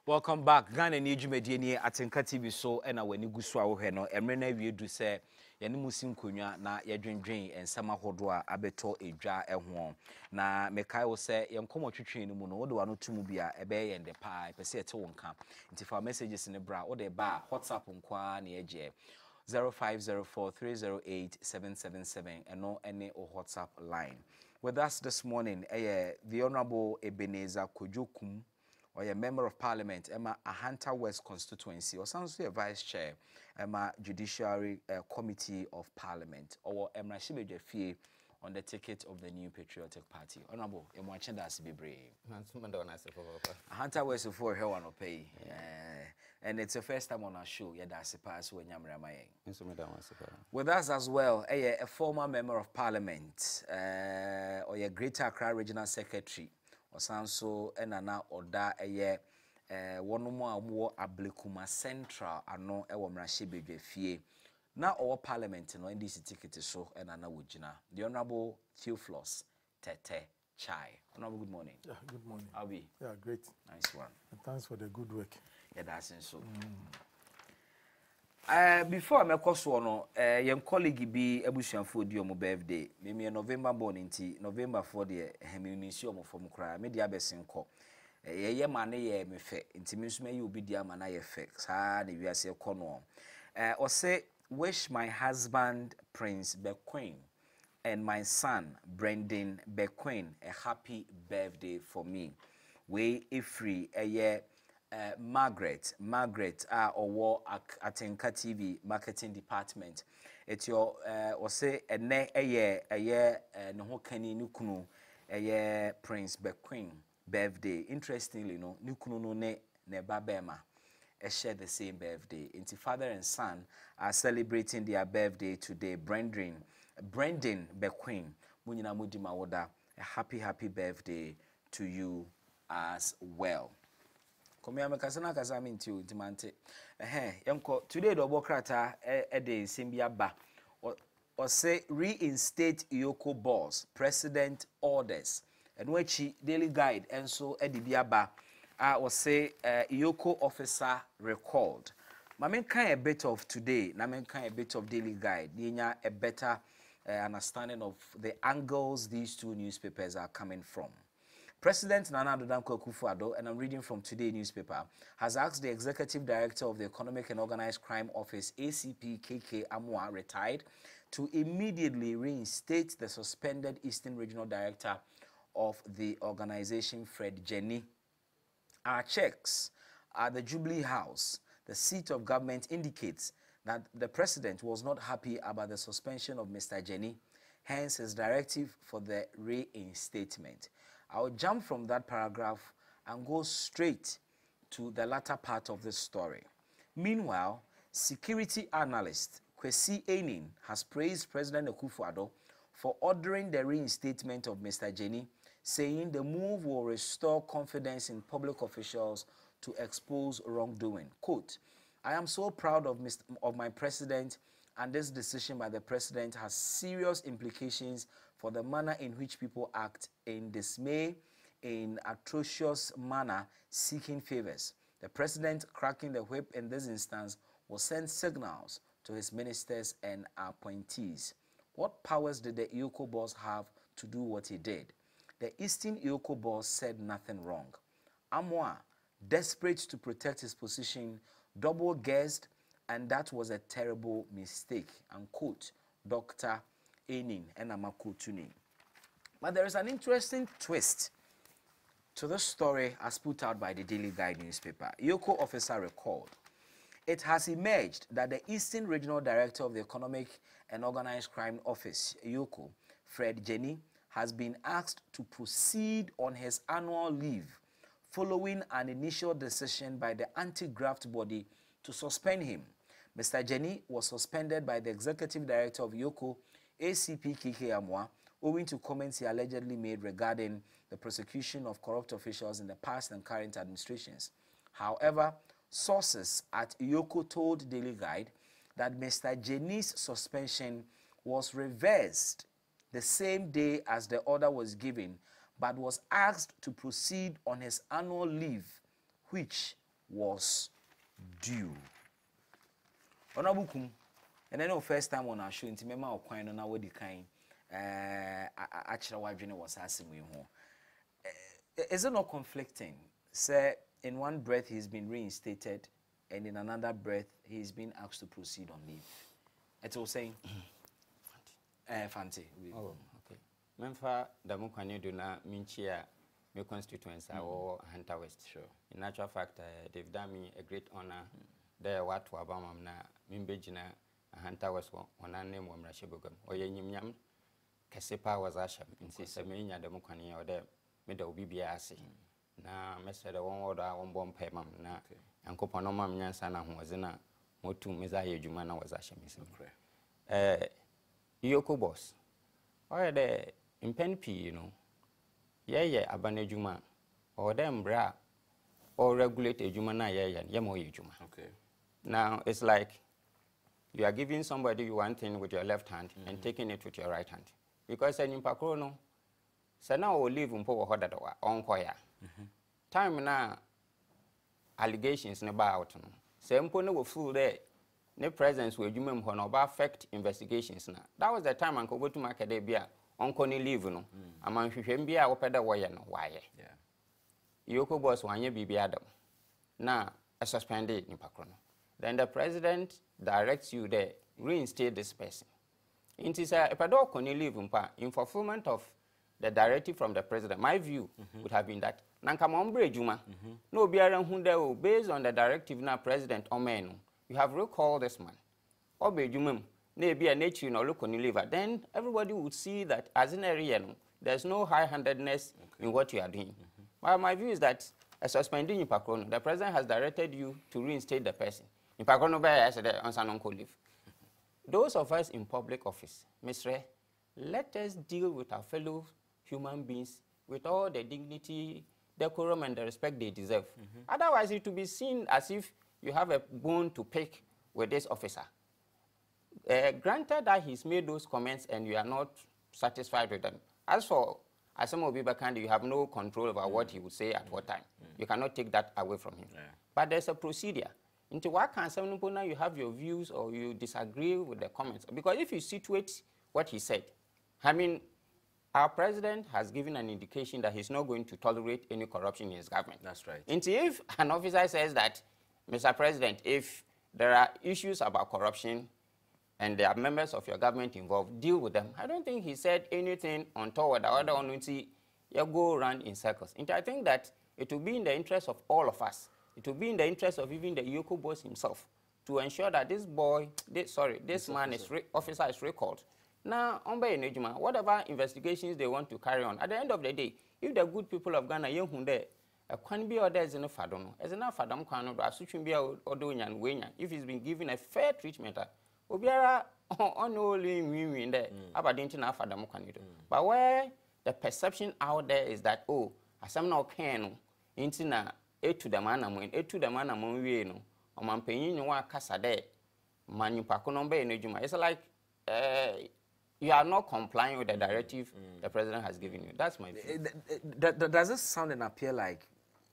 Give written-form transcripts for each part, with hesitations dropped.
Welcome back. Ghana ni dwumadi ni Atinka TV so na wani gusu a wo hwe no emre na wie du se ye ne musim konwa na ye dwendwen ensama hodo a abeto edwa eho na mekai wo se ye nkomo twetwen ni mu no wo de wano tumu bia ebe ye nde pa pese ete wo nka nti fa messages ne bra wo de ba WhatsApp nkwa na ye je 0504308777 eno ene o WhatsApp line. With us this morning the Honorable Ebenezer Kojokum, or a member of parliament, Emma Ahanta West constituency, or sounds like a vice chair, Emma Judiciary Committee of Parliament, or Emma Shibejefie on the ticket of the New Patriotic Party. Honorable, I'm watching that to be brave. Ahanta West for her one pay, and it's the first time on our show. Yeah, that's a pass when you're with us as well, a former member of parliament, or a Greater Accra Regional Secretary. Osanso enana oda eye wono mu amwo Ablekuma Central ano ewo Mrashebedwafie na owo parliament no NDC ticket so enana wogina the Honorable Theophilus Tete Chai. Honorable, good morning. Yeah, good morning. How are you? Yeah, great. Nice one. And thanks for the good work. Yeah, that's so. Before I make us one, your colleague be ebusuafo di omo birthday. Me November born inti November 4 the heminisio omo from kra. Me dia besenko. Ye mane ye me fe. Inti me nso me you be dia mana ye fe. Sa de wiase ko no. O say wish my husband Prince Bequin and my son Brendan Bequin a happy birthday for me. We free Margaret or Atinka TV marketing department. It's your or say a year no hokani nukunu Prince Bequin birthday. Interestingly, no nukunu no ne babema share the same birthday. Into father and son are celebrating their birthday today. Brendan Bequin munyina mudima woda a happy birthday to you as well. Komia mekasana kasami ntiu intimante yanko today do bokrata de simbia ba or say reinstate Iyoko boss president orders and wechi daily guide and so edibia ba or say Iyoko officer recalled. Mamen kan a bit of today na men kan a bit of daily guide ninya a better understanding of the angles these two newspapers are coming from. President Nana Addo Dankwa Akufo-Addo, and I'm reading from Today newspaper, has asked the Executive Director of the Economic and Organized Crime Office, ACP KK Amwa, retired, to immediately reinstate the suspended Eastern Regional Director of the organization, Fred Jenny. Our checks at the Jubilee House, the seat of government, indicates that the President was not happy about the suspension of Mr. Jenny, hence his directive for the reinstatement. I'll jump from that paragraph and go straight to the latter part of this story. Meanwhile, security analyst Kwesi Enin has praised President Akufo-Addo for ordering the reinstatement of Mr. Jenny, saying the move will restore confidence in public officials to expose wrongdoing. Quote, I am so proud of my president, and this decision by the president has serious implications for the manner in which people act in dismay, in atrocious manner, seeking favors. The president cracking the whip in this instance will send signals to his ministers and appointees. What powers did the Iyoko boss have to do what he did? The Eastern Iyoko boss said nothing wrong. Amwa, desperate to protect his position, double-guessed, and that was a terrible mistake. Unquote, Dr. Enin and Amakutuni. But there is an interesting twist to the story as put out by the Daily Guide newspaper. Iyoko officer recalled. It has emerged that the Eastern Regional Director of the Economic and Organized Crime Office, Iyoko, Fred Jenny, has been asked to proceed on his annual leave following an initial decision by the anti-graft body to suspend him. Mr. Jenny was suspended by the Executive Director of Iyoko, ACP KK Amwa, owing to comments he allegedly made regarding the prosecution of corrupt officials in the past and current administrations. However, sources at Iyoko told Daily Guide that Mr. Jenny's suspension was reversed the same day as the order was given, but was asked to proceed on his annual leave, which was due. Onabukum, and then the first time on our show, into Mema or Quine on our decline, actually, why Jenny was asking me home. Is it not conflicting? Say, in one breath, he's been reinstated, and in another breath, he's been asked to proceed on leave. It's all saying, Fanti. Oh, okay. Memfa Damukwane do na minchia my constituents or Hunter West. Sure. In actual fact, they've done me a great honor. There, what to Abamam na Mimbejina Hunter West on our name Wamrashibugam or Yanyam Casepa was Asham in Sisamina Damukwane or the middle BBRC. Na Mr. the one order on bomb payment na Uncle Panoma Yansana who was in a Motu Mizaya Jumana was Asham. Yoko boss. Or the impen P, you know. Yeah, abane juma. Or them bra. Or regulate a juma na yamo juma. Okay. Now it's like you are giving somebody one thing with your left hand and taking it with your right hand. Because an impacrono, so now we'll leave umpo hoda on koya. Time na allegations about no. So umpo no fool there. Ne presence where you may affect investigations now. That was the time Uncle go to market bia uncle ni leave no. Among Shembia opeda wire no why. Yeah. Yoko boss one year BB Adam. Now a suspended in Pakrono. Then the president directs you there, reinstate this person. It is a pedo koni leave in fulfillment of the directive from the president. My view would have been that Nankamombre Juma. No biaran hunde based on the directive now president Omenu. You have recalled this man. Or be jumum, maybe a nature no look on liver. Then everybody would see that as in area, there's no high-handedness in what you are doing. Well, my view is that a suspending in Pakrono, the president has directed you to reinstate the person. In Pakrono, I said on Sanonko leave. Those of us in public office, Mr. Let us deal with our fellow human beings with all the dignity, decorum, and the respect they deserve. Otherwise, it will be seen as if you have a bone to pick with this officer. Granted that he's made those comments and you are not satisfied with them. As for Asamo Bibakandi, you have no control over what he would say at what time. You cannot take that away from him. But there's a procedure. Into what can you have your views or you disagree with the comments? Because if you situate what he said, I mean, our president has given an indication that he's not going to tolerate any corruption in his government. That's right. And if an officer says that, Mr. President, if there are issues about corruption and there are members of your government involved, deal with them. I don't think he said anything untoward. The other one will see you go around in circles. And I think that it will be in the interest of all of us. It will be in the interest of even the Yoko boss himself to ensure that this officer is recalled. Now, whatever investigations they want to carry on, at the end of the day, if the good people of Ghana, can be others in a fadono. As enough Fadam Kano, if he's been given a fair treatment, Obiara only in there, Abadintina Fadam Kanido. But where the perception out there is that, oh, as I'm not can, intina, to the man among we no, or man paying you one casa there, Manupaconombe in Ejuma. It's like you are not complying with the directive the president has given you. That's my view. Does it sound and appear like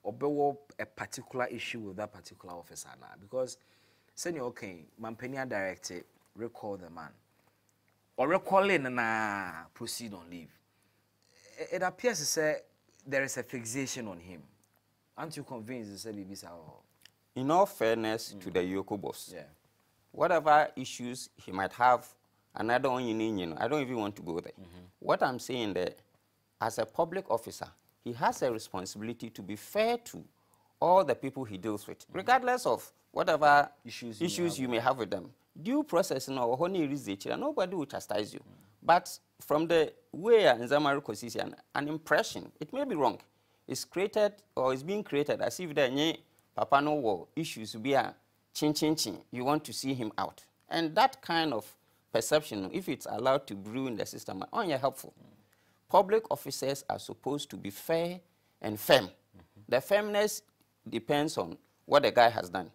Obewo a particular issue with that particular officer now? Because saying okay, Mampenia directed, recall the man. Or recalling and proceed on leave. It appears to say there is a fixation on him. Aren't you convinced to say BBC? In all fairness to the Yoko boss, whatever issues he might have, and I don't even want to go there. What I'm saying that as a public officer, he has a responsibility to be fair to all the people he deals with, regardless of whatever issues you may have with them. Due process, nobody will chastise you. But from the way Nzamaru Kosisian, an impression, it may be wrong, is created or is being created as if there are Papa no war issues be a chin. You want to see him out. And that kind of perception, if it's allowed to brew in the system, are helpful. Public officers are supposed to be fair and firm. The firmness depends on what the guy has done.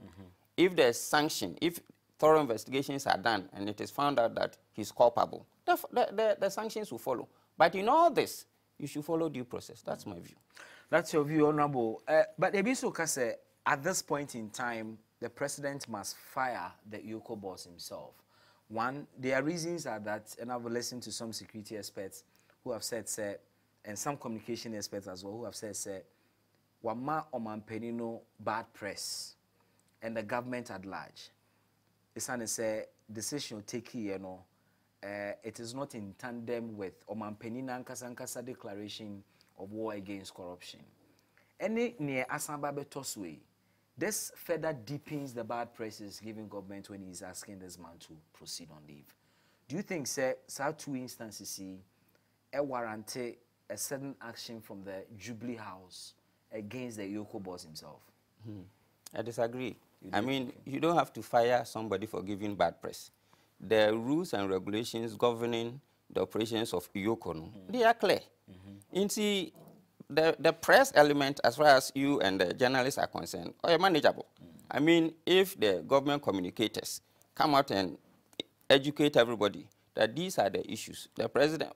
If there's sanction, if thorough investigations are done and it is found out that he's culpable, the sanctions will follow. But in all this, you should follow due process. That's my view. That's your view, Honorable. But Ebiso Kase, at this point in time, the president must fire the Yoko boss himself. One, their reasons are that, and I've listened to some security experts who have said, and some communication experts as well, who have said, Wama Omanpenino bad press, and the government at large. It's an decision taken, you know, it is not in tandem with Omanpenina Nkasankasa declaration of war against corruption. Any near Asambabe Toswe, this further deepens the bad press giving government when he's asking this man to proceed on leave. Do you think, sir, two instances see warranted a sudden action from the Jubilee House against the Yoko boss himself? I disagree. I mean, you don't have to fire somebody for giving bad press. The rules and regulations governing the operations of Yoko, they are clear. You see, the press element, as far as you and the journalists are concerned, are manageable. I mean, if the government communicators come out and educate everybody that these are the issues, the president,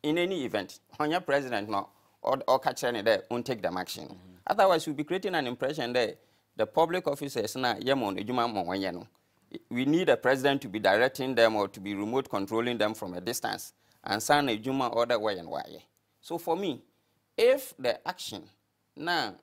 in any event, when your president no, or catch any there, won't take them action. Otherwise, you'll be creating an impression that the public officers na we need a president to be directing them or to be remote controlling them from a distance and sign a Juma order way and why. So for me, if the action now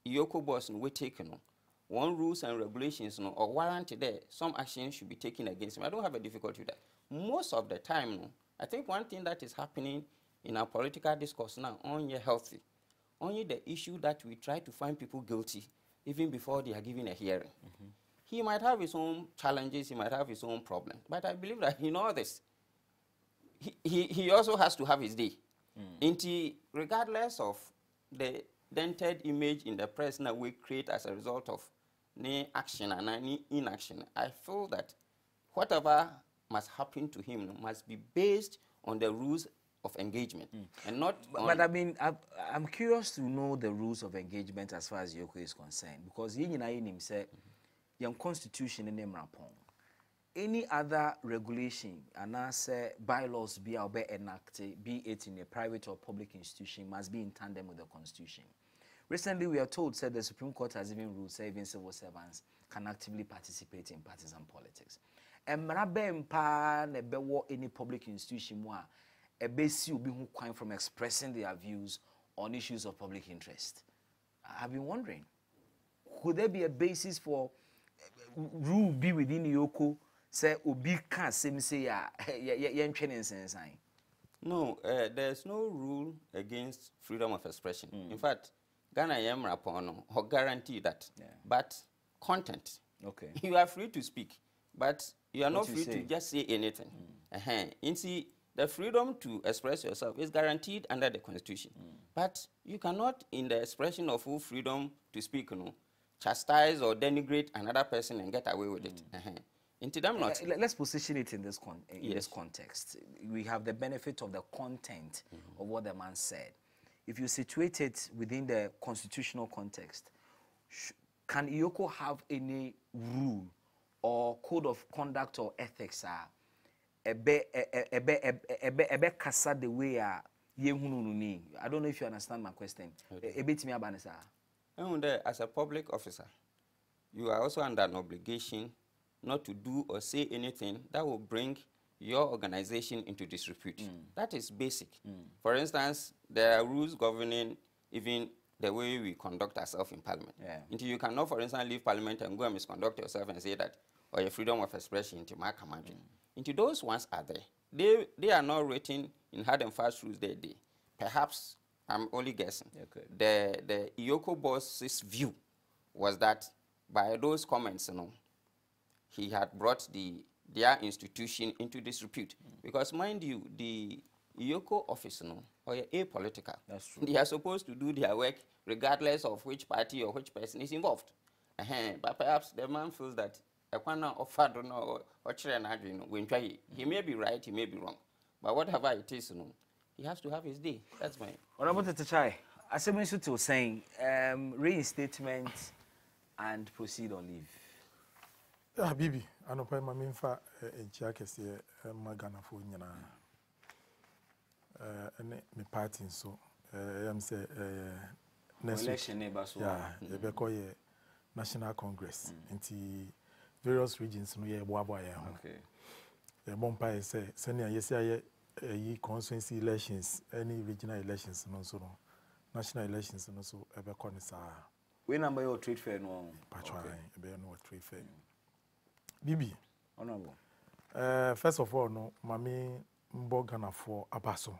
Yoko boss we taken one rules and regulations no, or warranted there, some action should be taken against him. I don't have a difficulty with that. Most of the time, no, I think one thing that is happening in our political discourse now, only healthy, only the issue that we try to find people guilty even before they are given a hearing. He might have his own challenges, he might have his own problems, but I believe that in all this, he also has to have his day. Regardless of the dented image in the press that we create as a result of any action and any inaction, I feel that whatever must happen to him must be based on the rules of engagement and not. But I mean, I'm curious to know the rules of engagement as far as Yoko is concerned, because him say, young constitution in name rapon. Any other regulation and say bylaws be enacted, be it in a private or public institution, must be in tandem with the constitution. Recently, we are told that the Supreme Court has even ruled that even civil servants can actively participate in partisan politics. And any public institution a base will be from expressing their views on issues of public interest. I've been wondering, could there be a basis for rule be within Yoko? Say obi can say no, there's no rule against freedom of expression. In fact, Ghana yam rapono or guarantee that. But content. Okay. You are free to speak, but you are not free to just say anything. You see, the freedom to express yourself is guaranteed under the Constitution. But you cannot, in the expression of full freedom to speak, chastise or denigrate another person and get away with it. Let's position it in this this context. We have the benefit of the content of what the man said. If you situate it within the constitutional context, can Yoko have any rule or code of conduct or ethics? Kasa the way I don't know if you understand my question. As a public officer, you are also under an obligation not to do or say anything that will bring your organization into disrepute. That is basic. For instance, there are rules governing even the way we conduct ourselves in Parliament. Until you cannot, for instance, leave Parliament and go and misconduct yourself and say that, or your freedom of expression into my command. Into those ones are there. They are not written in hard and fast rules there. Perhaps, I'm only guessing, the Yoko boss's view was that by those comments, he had brought their institution into disrepute. Because mind you, the Yoko office, or apolitical, they are supposed to do their work regardless of which party or which person is involved. But perhaps the man feels that he may be right, he may be wrong. But whatever it is, he has to have his day. That's my... What about the try? As I mentioned to saying, reinstatement and proceed on leave. Bibi, I know my main fa in Chiakesi, Magana for Yana. Me party so, I'm say, election neighbors. Yeah, Bekoye, National Congress. Into various regions, no ye boy. Okay. The Bompa say, senior yes, ye constituency elections, any regional elections, no so no. National elections, no so ever conisa. We number your trade fair no. Patron, be no trade fair. Bibi. Honorable. First of all, no, Mami Mbogana for Abaso.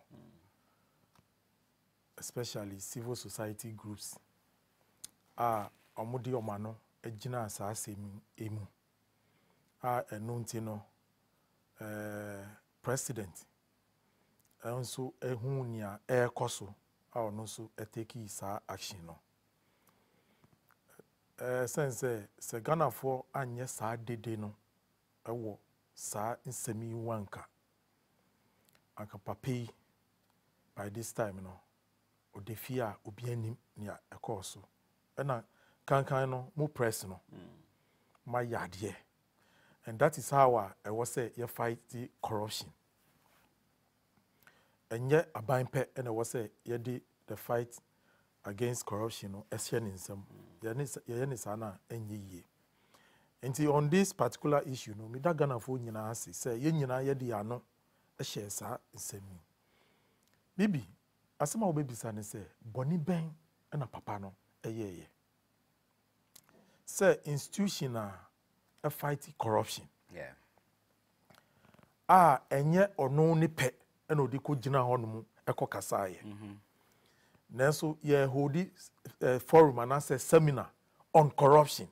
Especially civil society groups. Omudi Omano, Ejina Asasemi Emu. Enuntino President. Also, Ehunia Air Koso. No so take sa action no. Sense se Ghana for anye sa dede no. Ewo sa nsemi wanka. Anka papi by this time no. Odefia obianim nia ekoso. Ena kankan no mo press no. My yadie. And that is how I was say you fight the corruption. And yet a bind pet and I was say you did the fight against corruption no esien in some. Yanisana and ye. And on this particular issue, no, me da Ghana for nyina ase say ye nyina ye di ano a share sa nsemi. Bibi asema obebi sa ne say boni ben na papa no ye. Say institution a fight corruption. Yeah. Enye ono ni pe na odi ko gina ho no mu ekokasa ye. Nanso ye hold forum and say seminar on corruption.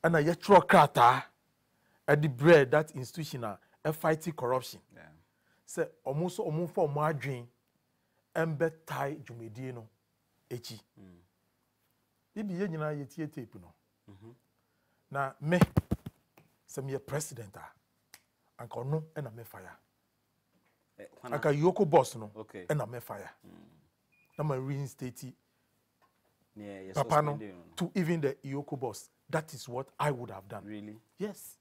And a yetro krata at the bread that institution a fighting corruption. Yeah. Say almost for margin embe tie jumedi no echi. Bibi ye nyina ye tie tape no. Na me some ye president anka no e na me fire. Anka yoko boss no e na me fire. Na ma reinstate Papa no to even the Iyoko boss. That is what I would have done. Really? Yes.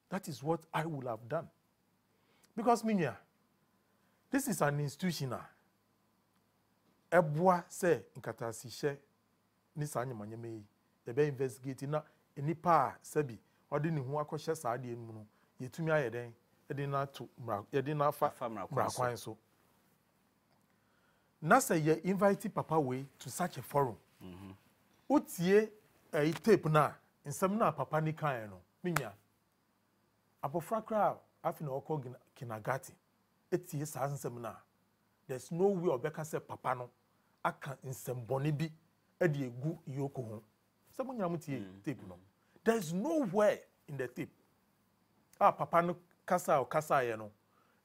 That is what I would have done. Because minya, this is an institution. Ebwa say nkata sishe ni sanya manyeme ebe investigate na enipa sabi odi ni hu akɔhye saade enu no yetumi ayeden edi na to yedi na fa mrakwan so. Na say ye invite Papa way to such a forum. Utie a tape na nsɛm na Papa ni kan no minya abofra kra afi na okɔ kinagati etie saa nsɛm na there's no way obeka say Papa no aka nsɛm bɔne bi edi egu Iyoko ho sɛ munya mutie tape no there's nowhere in the tape Papa no kasa ye no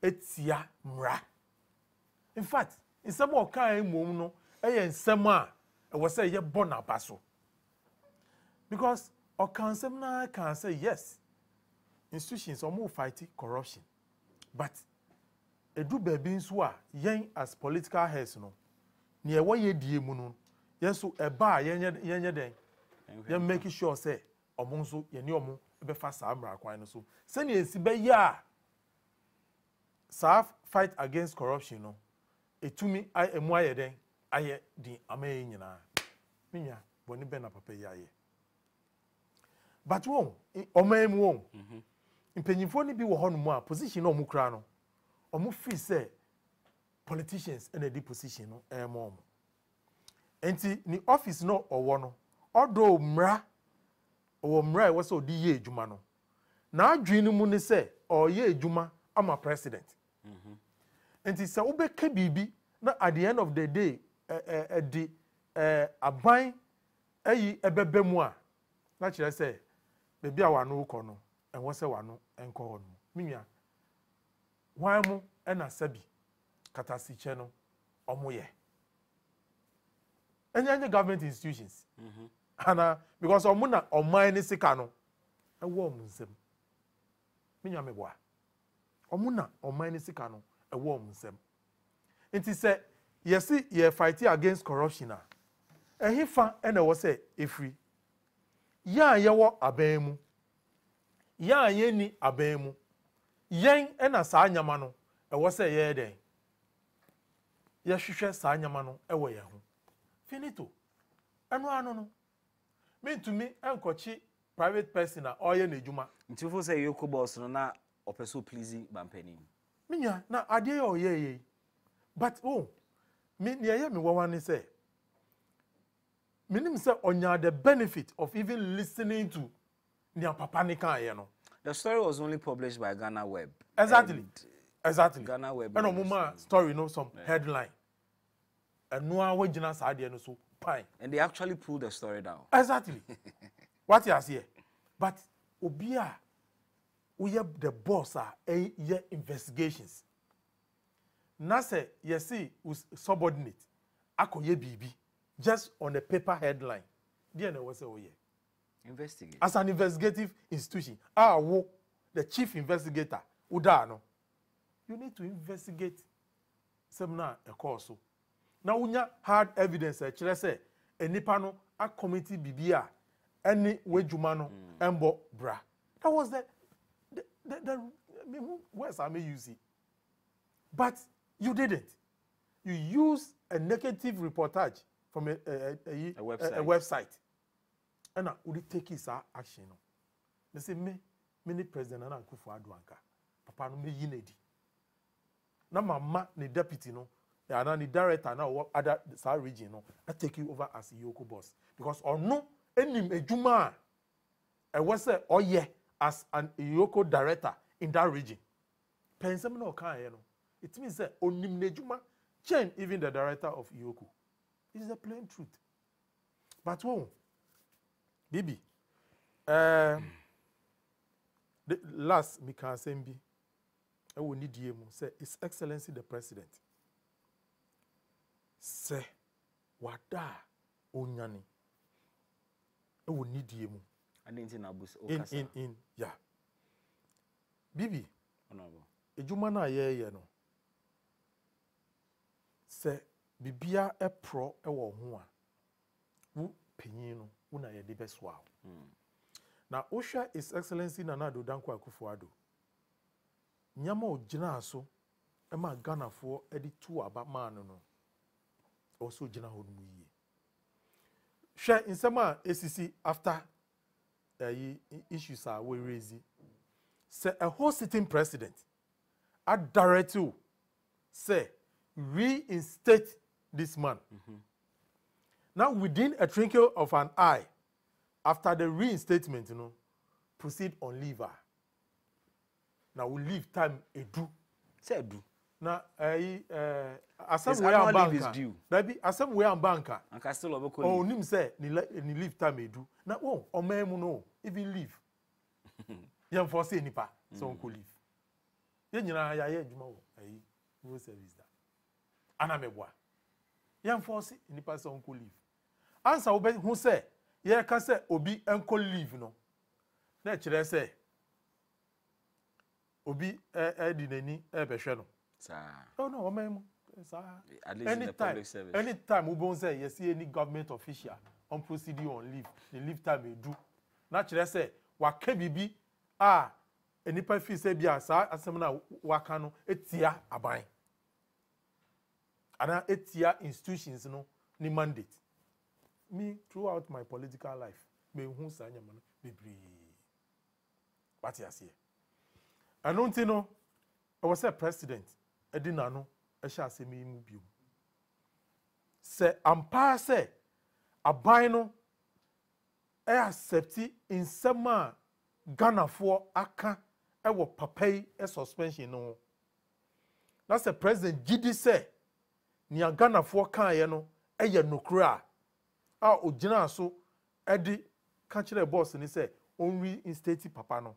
etia mra. In fact nsɛm a ɔka emom no ɛyɛ nsɛm a ɛwɔ sɛ yɛ bɔ n'aba so. Because ɔka nsɛm na can say yes institutions ɔmo fight corruption but edu baabi nso a yɛn as political heads no nea ɛwɔ yɛ die mu no yɛn so ɛba a yɛnyɛ den yɛn make sure sɛ ɔmo nso yɛne ɔmo ɛbɛfa saa mmara kwan no so sɛnea esi bɛyɛ a saa fight against corruption no etumi emu ayɛ den ayɛ di amaye nyina minya bɔne bɛ na Papa yi ayɛ but won ɔman mu won mpanyinfo ni bi wɔ hɔ no mu a position na ɔmo kura no ɔmo free sɛ politicians na di position no ɛmo ɔmo enti ni office no ɔwɔ no ɔdo mra ɔwɔ mra ɛwɔ sɛ ɔdi yɛ adwuma no na adwene no mu ne sɛ ɔyɛ adwuma ama president. Enti sɛ wobɛka bibi na at the end of the day aban ayi ɛbɛbɛ mu a na kyerɛ sɛ bebi a wano kɔ no ɛwɔ sɛ wano ɛnkɔ hɔ no minya wan mu ɛna sabi katasikyɛ no ɔmo yɛ ɛnyɛ government institutions ana because ɔmo na ɔman ne sika no ɛwɔ ɔmo nsɛm minya meboa ɔmo na ɔman ne sika no ɛwɔ ɔmo nsɛm nti sɛ yɛsi yɛ fight against corruption a ɛhifa ɛna ɛwɔ sɛ efiri yɛn a yɛwɔ aban mu yɛn a yɛnni aban mu yɛn ɛna saa nyama no ɛwɔ sɛ yɛyɛ dɛn yɛhwehwɛ saa nyama no ɛwɔ yɛn ho finito ɛno ano no Me to me enkochi private person a oye na ejuma. Nti fo say Yoko boss no na opeso pleasing bampani. Minya na ade oye. But me near me one say. Minim say onya the benefit of even listening to nia papa ni kan ye no. The story was only published by Ghana Web. Exactly. Exactly. Ghana Web. And mama story some headline. And no one wagina side no so fine. And they actually pulled the story down. Exactly. What you are here. But obia we have the boss ye investigations. Na say you see subordinate akoye bibi just on a paper headline. There no was oh yeah. Investigate. As an investigative institution, the chief investigator, Udano, you need to investigate seminar a course. Now, when you hard evidence, say, a nipano, a committee bibia, any wejumano, embo bra. That was the words I may use it. But you didn't. You used a negative reportage from a website. And would it take his action? They say, many president and uncle for Adwanka. Papa no me yinedi. Na mama ni deputy no, and the director now other South region no, I take you over as Yoko boss. Because or no, any ejuma, I was say, oh yeah, as an Yoko director in that region. Pensem no kan no. It means that onim nejuma change even the director of Yoko. It is the plain truth. But Bibi, the last me can say I will need you say His Excellency the President. Say wada onyani. I will need you. I didn't in yeah. Bibi, honorable. Ejuma na ye no. Say bibia e pro e wo ho a. Wo panyin no una ye de beswa. Na Osha His Excellency Nana Addo Dankwa Akufo-Addo. Nyama ogina so e ma Ghana fo e di tu aba man no. Also gina ho no yie. Share insema ACC after issues are we raising. Say a whole sitting president at direct you say reinstate this man. Now, within a twinkle of an eye, after the reinstatement, proceed on leave. Now, we leave time edu. Say edu. Now, asem we am banker. Baby, asem we am banker. And can still obeko. Oh, nim say ni leave time edu. Now, o memu no even leave. Yam for say nipa so on ko leave. Ye nyina ya ye adwuma wo ayi wo service da. Ana meboa. Yam for say nipa so on ko leave. Answer obi who say ye ka say obi enko leave no. Na kire say obi di nani behwe no. Oh no, omemu. Anytime we bon say you see any government official on procedure on leave, the leave time we do. Na kire say waka bibi enipa fi say bia sa asem na waka no etia aban. Ana etia institutions no ni mandate. Me throughout my political life, me hu sa nyama no bebre. What you say? I don't know. I was a president. Edina no e sha asemi mu biom. Se ampa se aban no e accepti insema Ghana for aka e wo papai e suspension no. Na se president gidi se ni Ghana for kan ye no e ye nokura a ogina so e di ka kire boss ni se only in state papa no.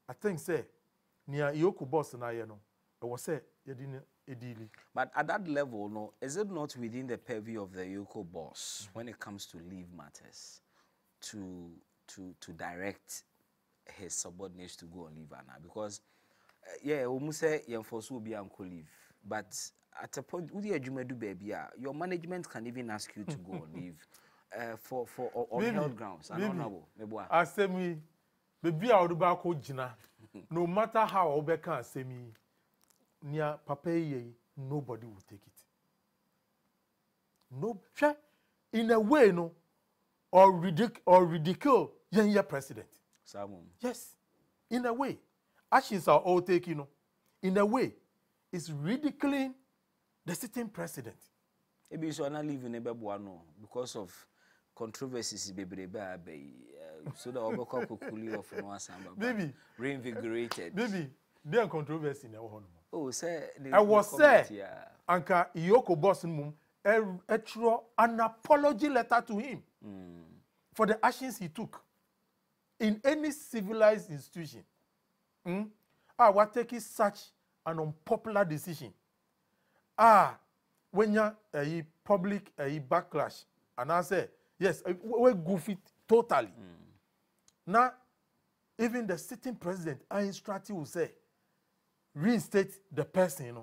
I think say ni Yoko boss na ye no e wo se ye di edili. But at that level, no, is it not within the purview of the Yoko boss when it comes to leave matters to direct his subordinates to go on leave now? Because we say you enforce will be on leave, but at a point, your management can even ask you to go on leave for on health grounds. Asemi, baby, I would back jina. No matter how Obeka asemi, near papaye, nobody will take it. No, in a way, no. or ridicule your president. Yes, in a way, actions are all taken. In a way, it's ridiculing the sitting president. Maybe so not leaving a babuano because of controversies so that Oboko cool off from one samba. Baby, reinvigorated. Baby, there are controversy in our home. Oh, sir, I was say, Anka Yoko Bossum, an apology letter to him for the actions he took in any civilized institution. What taking such an unpopular decision? When you a public a backlash, and I say yes, we goofy totally. Now, even the sitting president, I instruct you will say, reinstate the person.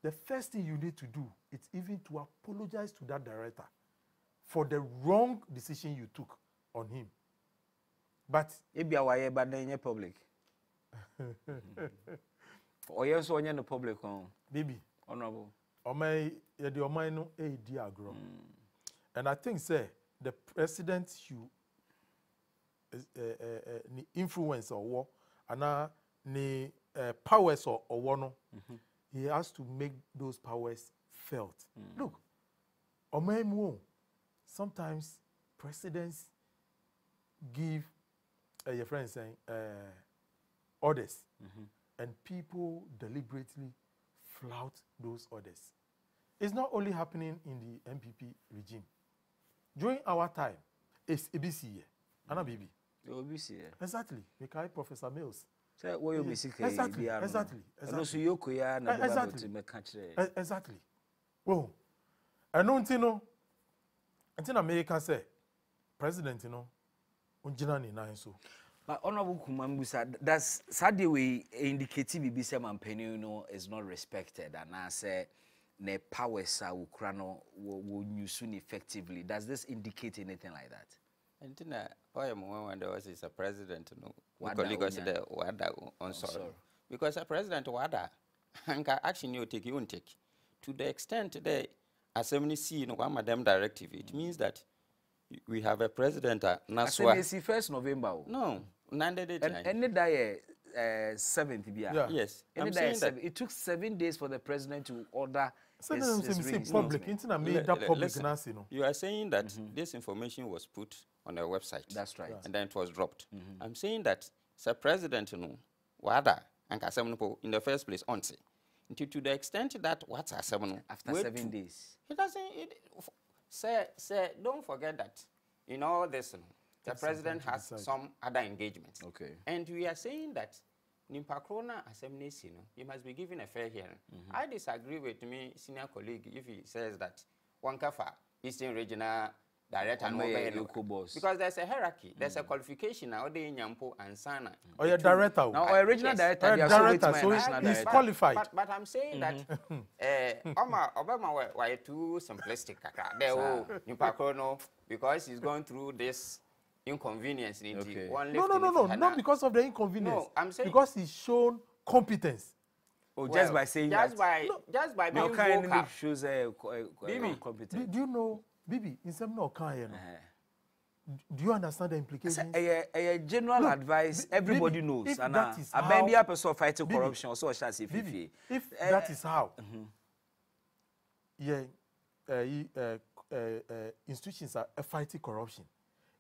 The first thing you need to do is even to apologize to that director for the wrong decision you took on him. But maybe our but then public. Or yes, or in the public, baby, honorable. Or my no dear grow. And I think, say, the president should influence or war, and powers or one. He has to make those powers felt. Look, sometimes presidents give your friend saying orders, and people deliberately flout those orders. It's not only happening in the MPP regime. During our time, it's ABC here, Anna Bibi. Exactly. We carry Professor Mills. Exactly. Exactly. Well, I know until America say, President, so. But Honorable Kumambusa, does Saturday we indicative BBC Mampeni is not respected, and I say ne powers are will use soon effectively. Does this indicate anything like that? And then when there was a president, on sorry. Because a president wada, action you take, you won't take. To the extent that assembly see one madam directive, it means that we have a president. Assembly 1st November. No, none of it. Any day 7th. Yeah. Yes. Any day 7. It took 7 days for the president to order. Public, you are saying that this information was put on their website. That's right. And then it was dropped. I'm saying that Sir President, wada and Kasemuno in the first place, onse. To the extent that what's Kasemuno after 7 days. It doesn't. Sir, don't forget that in all this, the president has some other engagements. Okay. And we are saying that Nimpakrona Assembly, you must be given a fair hearing. I disagree with me, senior colleague, if he says that one kafa Eastern Regional Director and local boss. Because there's a hierarchy, there's a qualification now. They Nyampo and Sana. Or your director. Now, our original director, so he's qualified. But I'm saying that Obama were too simplistic. Nimpakrona, because he's going through this inconvenience. Okay. No, not because of the inconvenience. No, I'm saying because he's shown competence. Oh, well, just by saying just that. Just by being vocal. Shows competence. Do you know, Bibi, in some no kind, do you understand the implications? A general advice, everybody knows. If and that is a how, baby person fighting corruption, so shall say if that is how, institutions are fighting corruption.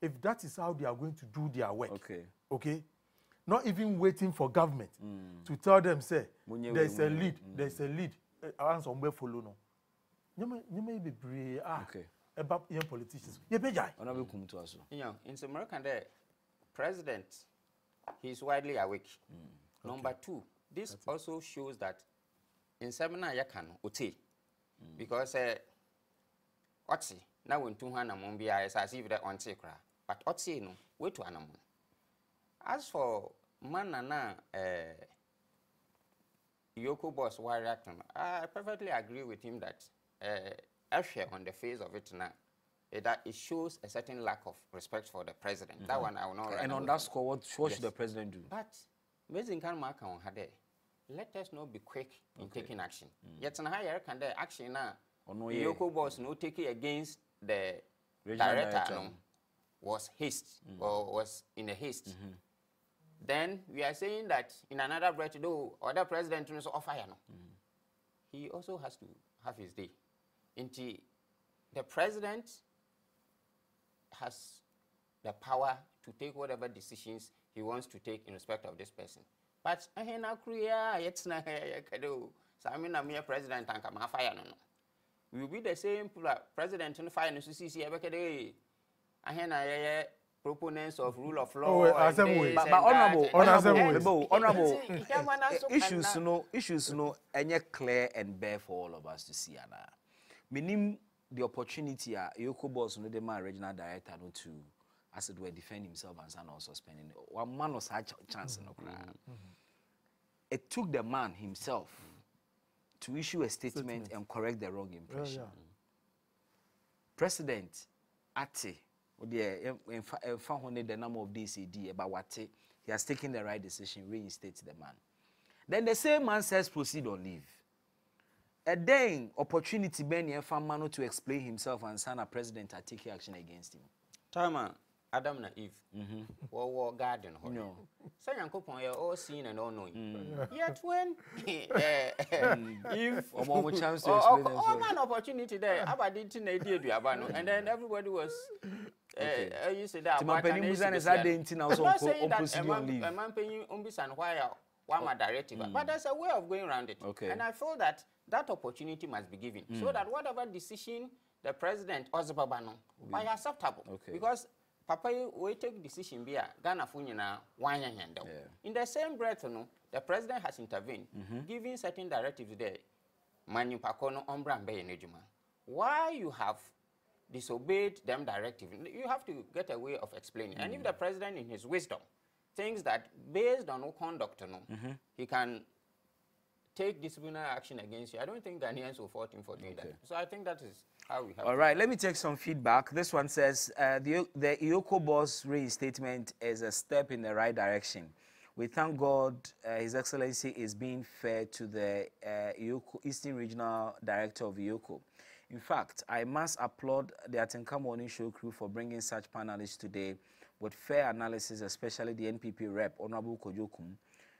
If that is how they are going to do their work, okay, not even waiting for government to tell them, say, there's a lead, answer follow no. You may be brave, about young politicians. In some American, the president, he's widely awake. Number two, this also shows that in seminar yakan uti, because otsi now when 200 mombia is as if they're on secret. But otsi no wait to animal. As for manana Yoko boss warrior, I perfectly agree with him that on the face of it now, that it shows a certain lack of respect for the president. That one I will not. And on that score, what should the president do? But let us not be quick in taking action. Yet, in higher can the action now? Yoko boss no take it against the director no, was haste or was in a haste. Then we are saying that in another breath, though, other president also offer no. He also has to have his day. Until the president has the power to take whatever decisions he wants to take in respect of this person. But I mean, I'm a president and I'm a fire no. We will be the same president and fire no see I proponents of rule of law. But honorable issues no any clear and bare for all of us to see. Minim the opportunity Yoko boss no the man regional director no to as it were defend himself and also spending one man was had chance no. It took the man himself to issue a statement and correct the wrong impression. President Ate the number of days about what he has taken the right decision, reinstate the man. Then the same man says proceed on leave. A then opportunity Benny and Famano to explain himself and son a president are taking action against him. Tama Adam na Eve. War garden. No. Say Uncle Pon, you're all seen and all knowing. Yet when if or more chance to explain themselves. Man opportunity there. About it in idea, and then everybody was you said that. I'm not saying that a man paying umbisan why one directive, but there's a way of going around it. Okay. And I feel that that opportunity must be given so that whatever decision the president or the Babano are acceptable. Okay. Because Papa will take decision via Ghana Funyana one hand. In the same breath, no, the president has intervened, giving certain directives there. Manu Pacono Ombra Bay Nejuma. Why you have disobeyed them directives? You have to get a way of explaining. And if the president, in his wisdom, thinks that based on no conduct, he can take disciplinary action against you, I don't think Ghanaians will fault him for doing that. So I think that is how we have. All right, let me take some feedback. This one says the Iyoko boss reinstatement is a step in the right direction. We thank God His Excellency is being fair to the Eastern Regional Director of Iyoko. In fact, I must applaud the Atinka Morning Show crew for bringing such panelists today with fair analysis, especially the NPP rep, Honorable Kojokum.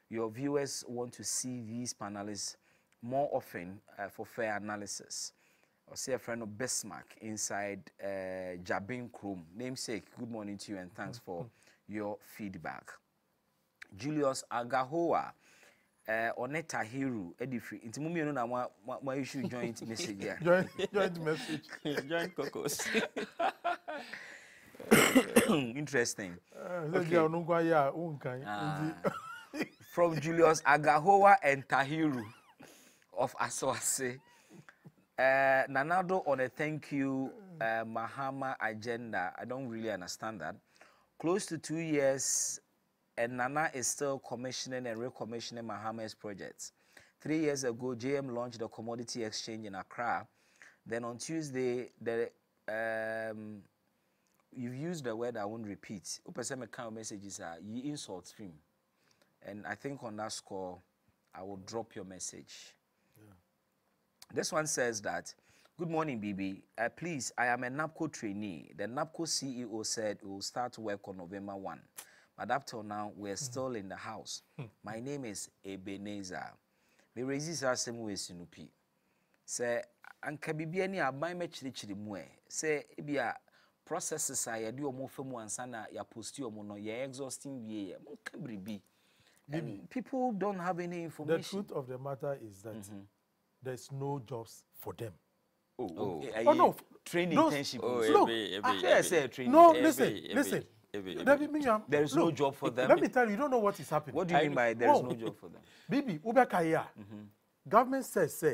Your viewers want to see these panelists more often for fair analysis. I'll say a friend of Bismarck inside Jabin Chrome. Namesake, good morning to you and thanks for your feedback. Julius Agahoa, Oneta Hiru, Edifri. Into Mummy, no, my issue joint message here. Joint message. Joint cocos. Interesting. Okay. From Julius Agahoa and Tahiru of Aswase. Nanado on a thank you Mahama agenda. I don't really understand that. Close to 2 years, and Nana is still commissioning and recommissioning Mahama's projects. 3 years ago, JM launched the commodity exchange in Accra. Then on Tuesday, you've used the word I won't repeat. Upeseme kind of messages are you insult stream. And I think on that score, I will drop your message. Yeah. This one says that, good morning, BB. Please, I am a NAPCO trainee. The NAPCO CEO said we will start work on November 1. But up till now, we're still in the house. My name is Ebenezer. Me resist our same way sinupi. Say, anka bibi ani aban me chiri mwe. Say, ebia processes are yadi omo femu ansana ya posti omo no ye exhausting ye. Mo kabribi. And people don't have any information. The truth of the matter is that there's no jobs for them. Oh no. Training internship. Training. No, listen. There is no job for them. Let me tell you, you don't know what is happening. What do you mean by there is no job for them? Bibi, Ubekaya. Government says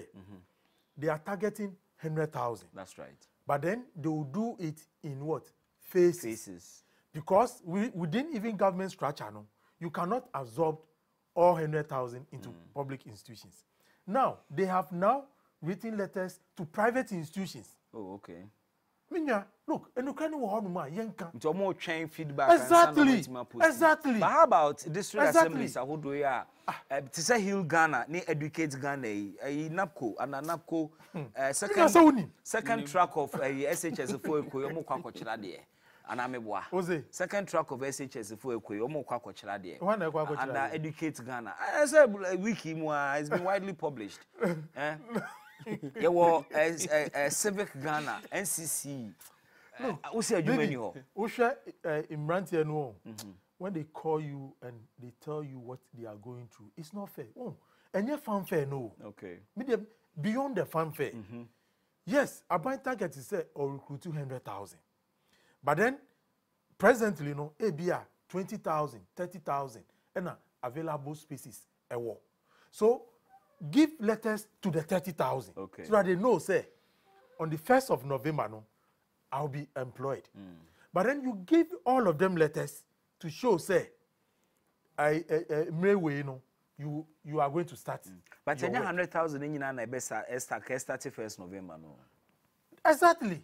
they are targeting 100,000. That's right. But then they will do it in what? Phases. Because within even government structure, no, you cannot absorb all 100,000 into public institutions. Now, they have now written letters to private institutions. Oh, okay. Minya, look, and you can't go on yanka. It's more train feedback. Exactly. Exactly. But how about district assemblies? I would do ya. To say Hill Ghana, ni educate Ghana. NAPCO and NAPCO. Second track of SHS for Koyomo Kwakochilade. And I'm a boy. Second track of SHS for Koyomo Kwakochilade. And educate Ghana. I said wiki has been widely published. There was a civic Ghana, NCC. When they call you and they tell you what they are going through, it's not fair. Oh, and your fanfare, no. Okay. Beyond the fanfare. Yes, a buy target is say or recruit 200,000. But then, presently, no, ABR 20,000, 30,000, and available spaces a war. So, give letters to the 30,000. Okay. So that they know, say, on the 1st of November, no, I'll be employed. But then you give all of them letters to show, say, you are going to start. But 100,000 in Yina start 1st November, no. Exactly.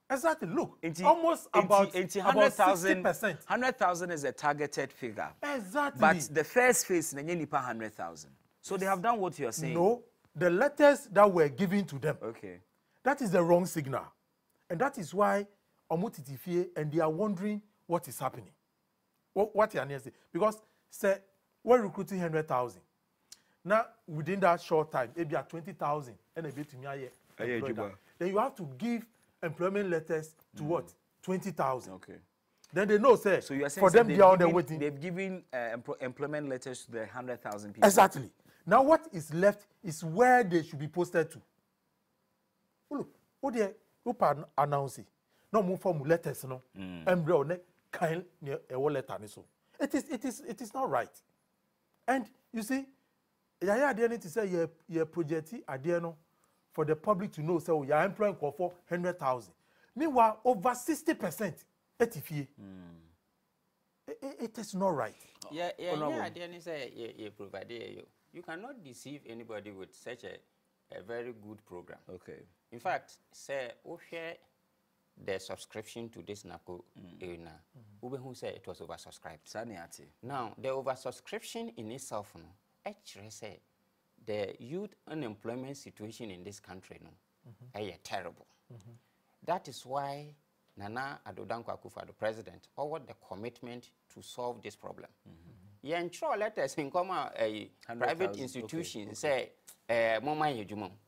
Exactly. Look, almost about 100,000. 100,000 is a targeted figure. Exactly. But the first phase, they need 100,000. So they have done what you are saying. No, the letters that were given to them. Okay. That is the wrong signal, and that is why Omotitifie and they are wondering what is happening. What you are saying? Because say we're recruiting 100,000. Now within that short time, maybe at 20,000 and a bit to me. Then you have to give employment letters to what? 20,000. Okay. Then they know, say, so you are saying for them they are on the waiting. They've given employment letters to the 100,000 people. Exactly. Now what is left is where they should be posted to. Look, what they announce it. No move from letters, no. Embryo ne kind a letter so. It is not right. And you see, I need to say your project no for the public to know, so you are employing for 100,000. Meanwhile, over 60% etifie. It is not right. Yeah, you provide you cannot deceive anybody with such a very good program. Okay. In fact, say, share the subscription to this NAPCO, who say it was oversubscribed. Now, the oversubscription in itself, actually say, the youth unemployment situation in this country, is terrible. That is why Nana Addo Dankwa Akufo-Addo, the president, offered the commitment to solve this problem. You ensure letters in common private institutions say,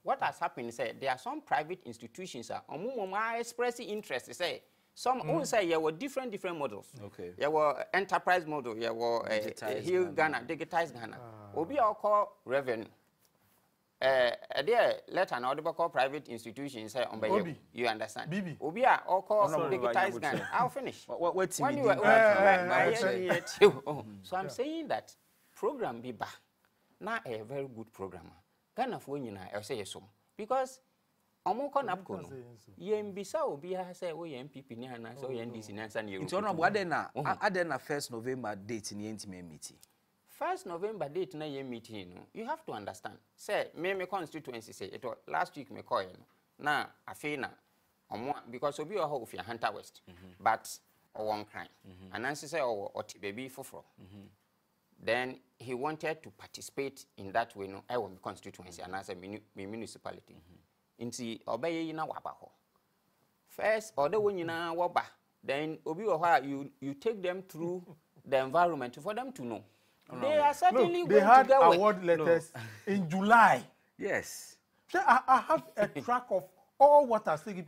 what has happened is there are some private institutions that are expressing interest. Say some who say there were different models. Okay. There were enterprise model. There were Hill Ghana, digitized Ghana. Obi our call revenue. There letter now call private institutions say you understand. Bibi. Obi our call digitized Ghana. I'll finish. What's So I'm saying that program be back. Now a very good programmer. Ghana for I'll say so. Because Omoko Napko, Yembisa Obi say, oh, MPP near and so NDC and you. It's on what then? I 1st November date in the intimate meeting. 1st November date na your meeting. You have to understand. Say, me constituency say it was last week me call na afina because Obi or of your Hunter West, but one crime. And Nancy say or baby foforo. Then he wanted to participate in that way. No, I want constituency and as a municipality. Inti obey na wabaho. First, order when you na waba. Then obi you take them through the environment for them to know. They are certainly they had award letters in July. Yes. I have a track of all what I say.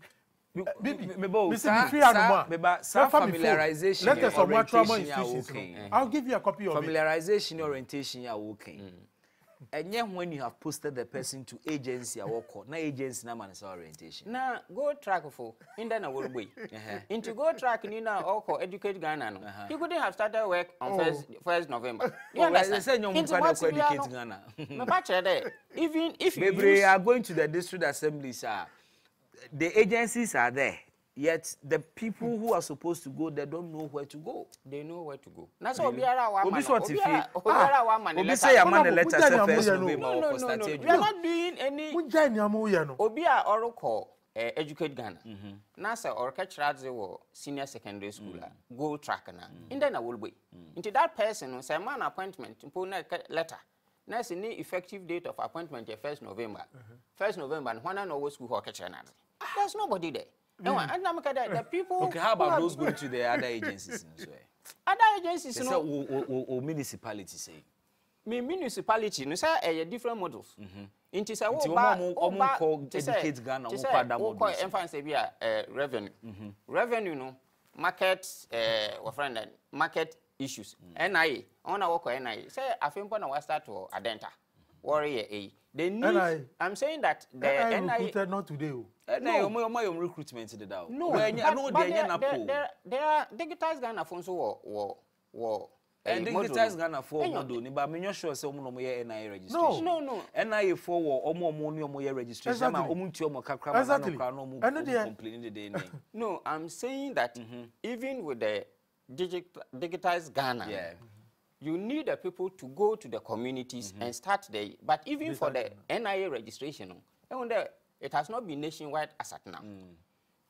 Familiarization. Letters of my trauma institutions. I'll give you a copy of it. Familiarization orientation you are working. And yet when you have posted the person to agency or work, na agency na man orientation. Na go track for in the world way. Into go track ni na or educate Ghana no. You couldn't have started work on 1st November. You understand? Educate Ghana. Even if you are going to the district assemblies, the agencies are there. Yet the people who are supposed to go, they don't know where to go. They know where to go. That's all. We are not doing any. Obia Oracle. educate Ghana. Nasa or catch radze or senior secondary school go track na. In then I will be. Into that person who say man appointment, letter. Nasa ni effective date of appointment 1st November. 1st November and when I know school or catch radze. There's nobody there. No, and I'm the people. Okay, how about those going to the other agencies? Other agencies, or municipalities say. Me municipality, no say different models. Inti say educate Ghana revenue. Revenue no market market issues. NIA on our NIA. Say afempo na we start to adenta. Warrior A. They need I'm saying that the NIA recruited not today. No, recruitment to the down. No, there are digitized Ghana phones war and digitized Ghana for model, but I'm not sure some of NIA registration. No. NIA for or more money or more registration. No, I'm saying that even with the digitized Ghana, you need the people to go to the communities and start there. But even for the NIA registration, it has not been nationwide as at now.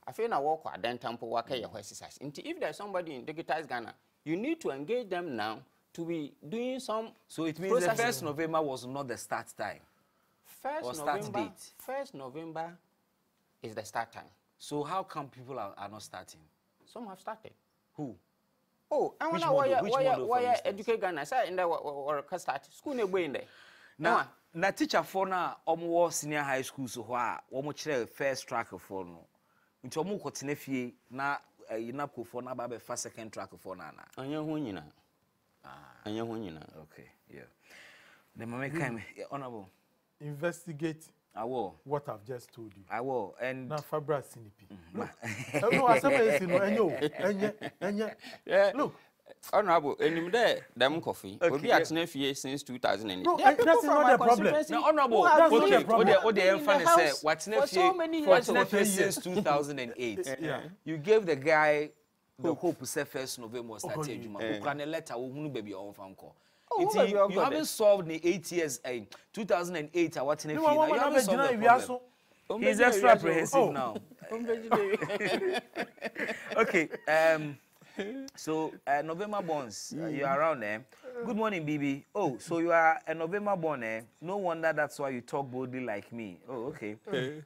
I feel now work at then temple work exercise. If there's somebody in digitized Ghana, you need to engage them now to be doing some. So it means the 1st November was not the start time. First November is the start time. So how come people are not starting? Some have started. Who? Oh, I want to why educate Ghana. Say in the or start school no go in there. Na teacher for na omo senior high school so ho omo kire first track for no. Nti omo ko tenafie na inapko for na ba be first second track for na na. Anya ho nyina. Anya ho nyina. Okay, yeah. The mama came honorable. Investigate. I will. What I've just told you. I will. And now Fabra Sinipi. No, I say no. Look. Honorable, and there, them coffee. We'll be at Snefie since 2008. No, that's not the problem. No, honorable. Okay, what the emphasis say? What's Snefie since 2008? Yeah. You gave the guy the hope to say 1st November started. You can letter who baby on phone call. You haven't solved the 8 years. 2008. What's Snefie? You haven't solved the problem. He's extra apprehensive now. Okay. So, November bonds, you are around there. Good morning, Bibi. Oh, so you are a November born, eh? No wonder that's why you talk boldly like me. Oh, okay.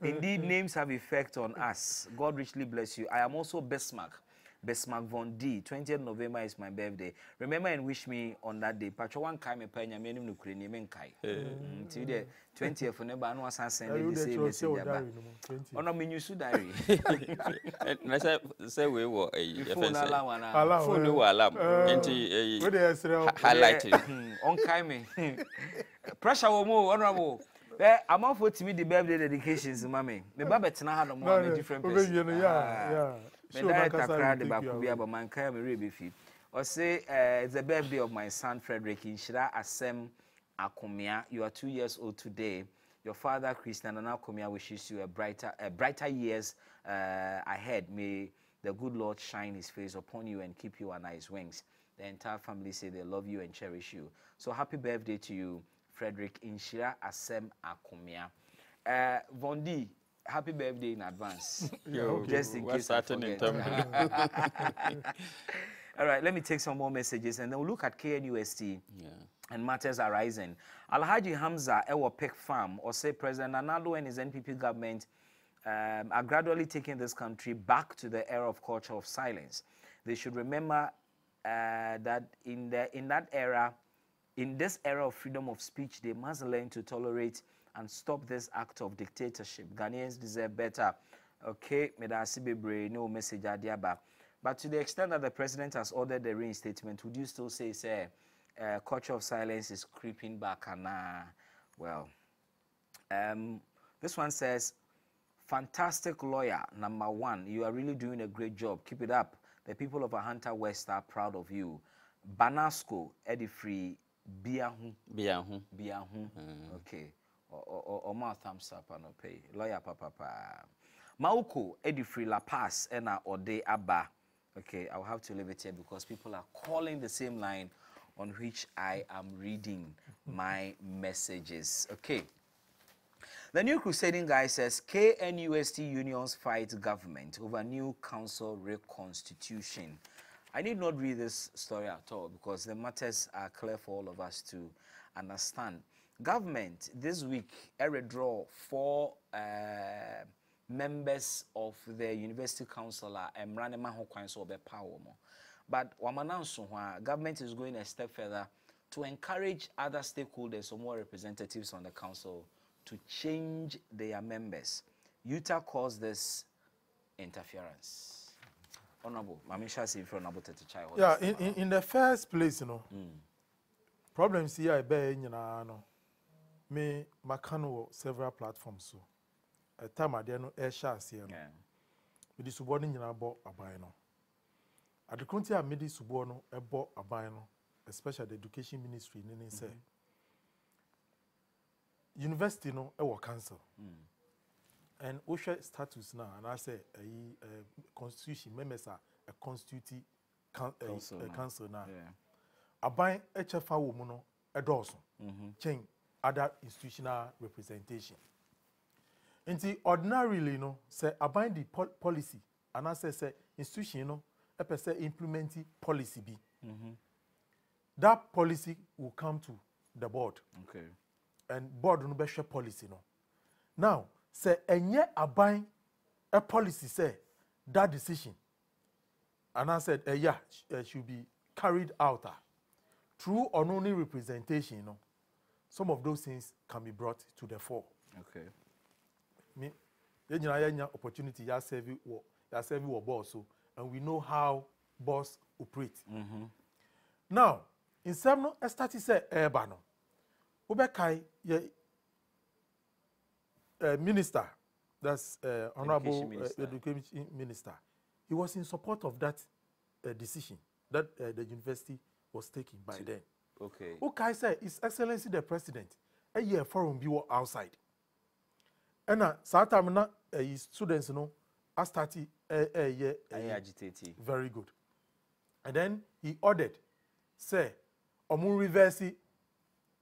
Indeed, names have effect on us. God richly bless you. I am also Besmark Von D. 20th November is my birthday. Remember and wish me on that day. Pacho kai me penya me nim nukure ni men kai. Ti de 20th for never no san send the same message ba. Ono me nyusu diary. Na say we wo phone alarm phone wo alarm. Enti highlighting. On kai me. Pressure wo mo honorable. I'm off with me the birthday dedications, mommy. Me baba tena ha no more different person. Yeah. Me director crowd the bakubia but man kai me rebi fi. Or say it's the birthday of my son Frederick Inshira Asem Akomia. You are 2 years old today. Your father Christian and Akomia wishes you a brighter years ahead. May the good Lord shine his face upon you and keep you under his wings. The entire family say they love you and cherish you. So happy birthday to you, Frederick Inshira Asem Akomia. Vondi, happy birthday in advance. Just in case I forget. All right, let me take some more messages and then we'll look at KNUST and matters arising. Alhaji Hamza Ewa Peck Farm or say President Nanado and his NPP government are gradually taking this country back to the era of culture of silence. They should remember that in this era of freedom of speech, they must learn to tolerate and stop this act of dictatorship. Ghanaians deserve better. Okay, no message adiaba. But to the extent that the president has ordered the reinstatement, would you still say, culture of silence is creeping back? And well, this one says, fantastic lawyer, number one. You are really doing a great job. Keep it up. The people of Ahanta West are proud of you. Banasco, Edifree, Biahu. Okay. Or more thumbs up and pay. Lawyer Papa. Mauko, Edifree La Paz, Ena Ode Abba. Okay, I'll have to leave it here because people are calling the same line on which I am reading my messages. Okay. The New Crusading Guy says KNUST unions fight government over new council reconstitution. I need not read this story at all because the matters are clear for all of us to understand. Government this week withdraw 4 members of the University Council but government is going a step further to encourage other stakeholders or more representatives on the council to change their members. Utah calls this interference. Honorable, Mamisha say for Honorable Child. Yeah, in the first place, problems here I bear me makano several platforms so. A time I no air shares here. With the subordinate about abino. At the country I made the suborno about abino, especially the education ministry, say. University no e cancel. And OSHA status now, and I say a constitution members are a constitutive council now. Aban HFA woman a dozen change other institutional representation. And the ordinarily no say aban the policy and I say institution no a per se implementing policy be. That policy will come to the board. Okay. And board no be share policy no. Now say enye aban a policy say that decision and I said should be carried out through or only representation some of those things can be brought to the fore. Okay. Me yenya opportunity ya serve boss so and we know how boss operate. Now in some no start say eba no obekai minister, that's Honorable Education Minister, he was in support of that decision that the university was taking by then. Okay. Okay, say His Excellency the President, a year forum be outside. And Satamana his students are starting agitating. Very good. And then he ordered, say, Omu reverse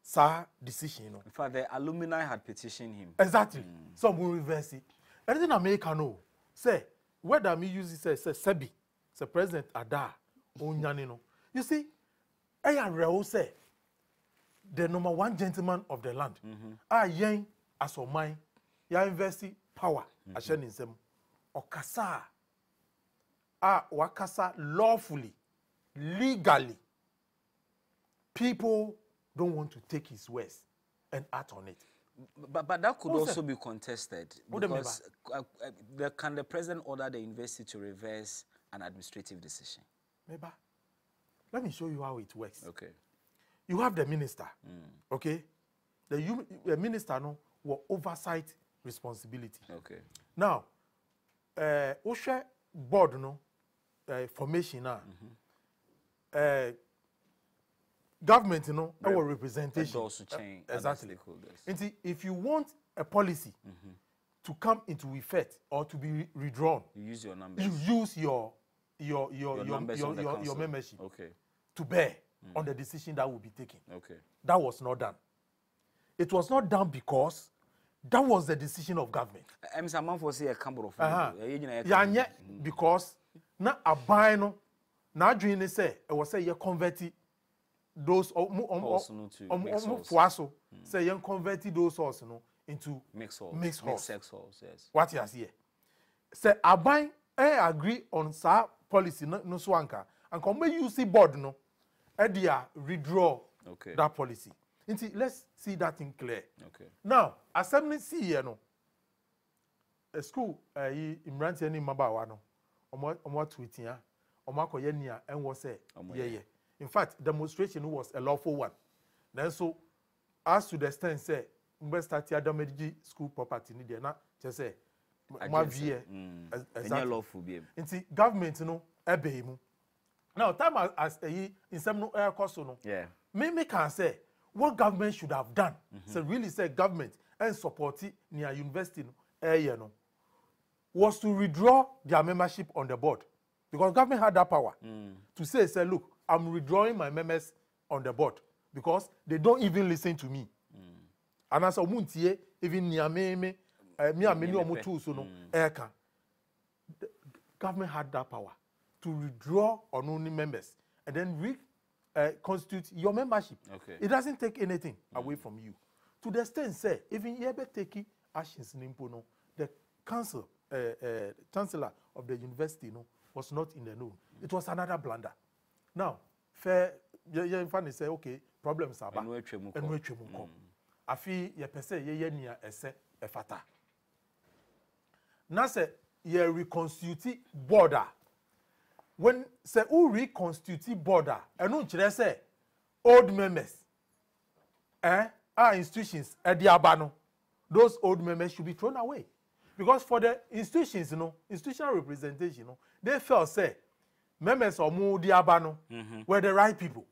sa decision. In fact, the alumni had petitioned him. Exactly. So we reverse it. Anything America know, say, whether me use it, say Sebi, say President Ada, Onyanino. You see, I real say, the number one gentleman of the land, young as of mine, ya investi power, ashen in them, okasa, wakasa lawfully, legally. People don't want to take his words and act on it. But that could also be contested because can the president order the university to reverse an administrative decision? Maybe. Let me show you how it works. Okay. You have the minister, okay? The minister will oversight responsibility. Okay. Now, OSHA board formation now. Government, our representation. Also change exactly. And if you want a policy to come into effect or to be redrawn, you use your numbers. You use your membership to bear on the decision that will be taken. Okay. That was not done. It was not done because that was the decision of government. Because na abino na dream say it was say you converted those say you converted those horse into mixed horse. Yes. What you see? Say aban agree on sa policy no so anka and come you see board no dia redraw that policy. Let's see that thing clear. Okay. Now, assembly see here a school imranti ni mabawa no omo tweeting ya omo akoye nia enwo say yeah. In fact, demonstration was a lawful one. Then so as to the extent say we start here damage school property ni there na just say ma vie exactly lawful be. Government ebe mu. Now time as in some no air cost no. Yeah. Me can say what government should have done. So really say government and support it near university was to withdraw their membership on the board. Because government had that power to say, look, I'm withdrawing my members on the board because they don't even listen to me. And as a muntie, even niame me ni omo tools no eka. Government had that power to withdraw only members and then constitute your membership. Okay. It doesn't take anything away from you. To the extent, say, even you ever take actions in Impono, the council, chancellor of the university, was not in the know. It was another blunder. Now, fair, you finally say, okay, problems are bad. And we I feel you per se ye near esse efata. Now say ye reconstitute border. When say who reconstitute border, and no say old members, our institutions at the abano, those old members should be thrown away. Because for the institutions, institutional representation, they felt say members of mu the abano were the right people.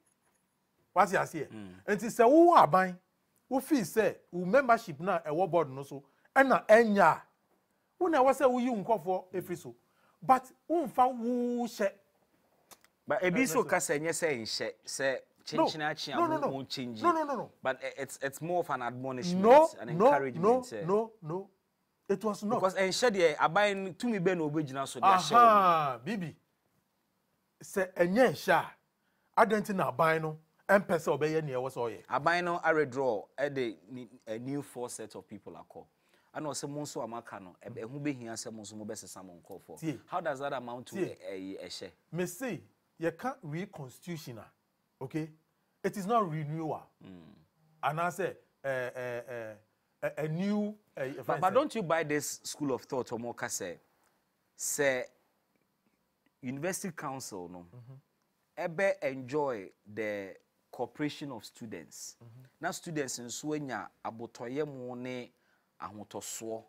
What's you say? And it say who are buying, who feel say who membership now a war board no so, and na enya. Who never say who you unko for every so. But unfa who she. But ebiso kasenye say change won't change. No. But it's more of an admonishment and encouragement. No. It was not. Because enshede abayin tumi be no obegina so dia share. Aha, bibi. Say enye sha. Adenti na abayin no empese obeye ne wo so ye. Abayin no a redraw a new 4 set of people akọ. And also monso amaka no ehu be hia se monso mo be sesa mon call for. How does that amount to a share? Me say you can't reconstitution, okay? It is not renewal. And I say a new but don't you buy this school of thought or more say university council no ebe enjoy the cooperation of students. Now students in Swenya abotoye mo ne ahotoso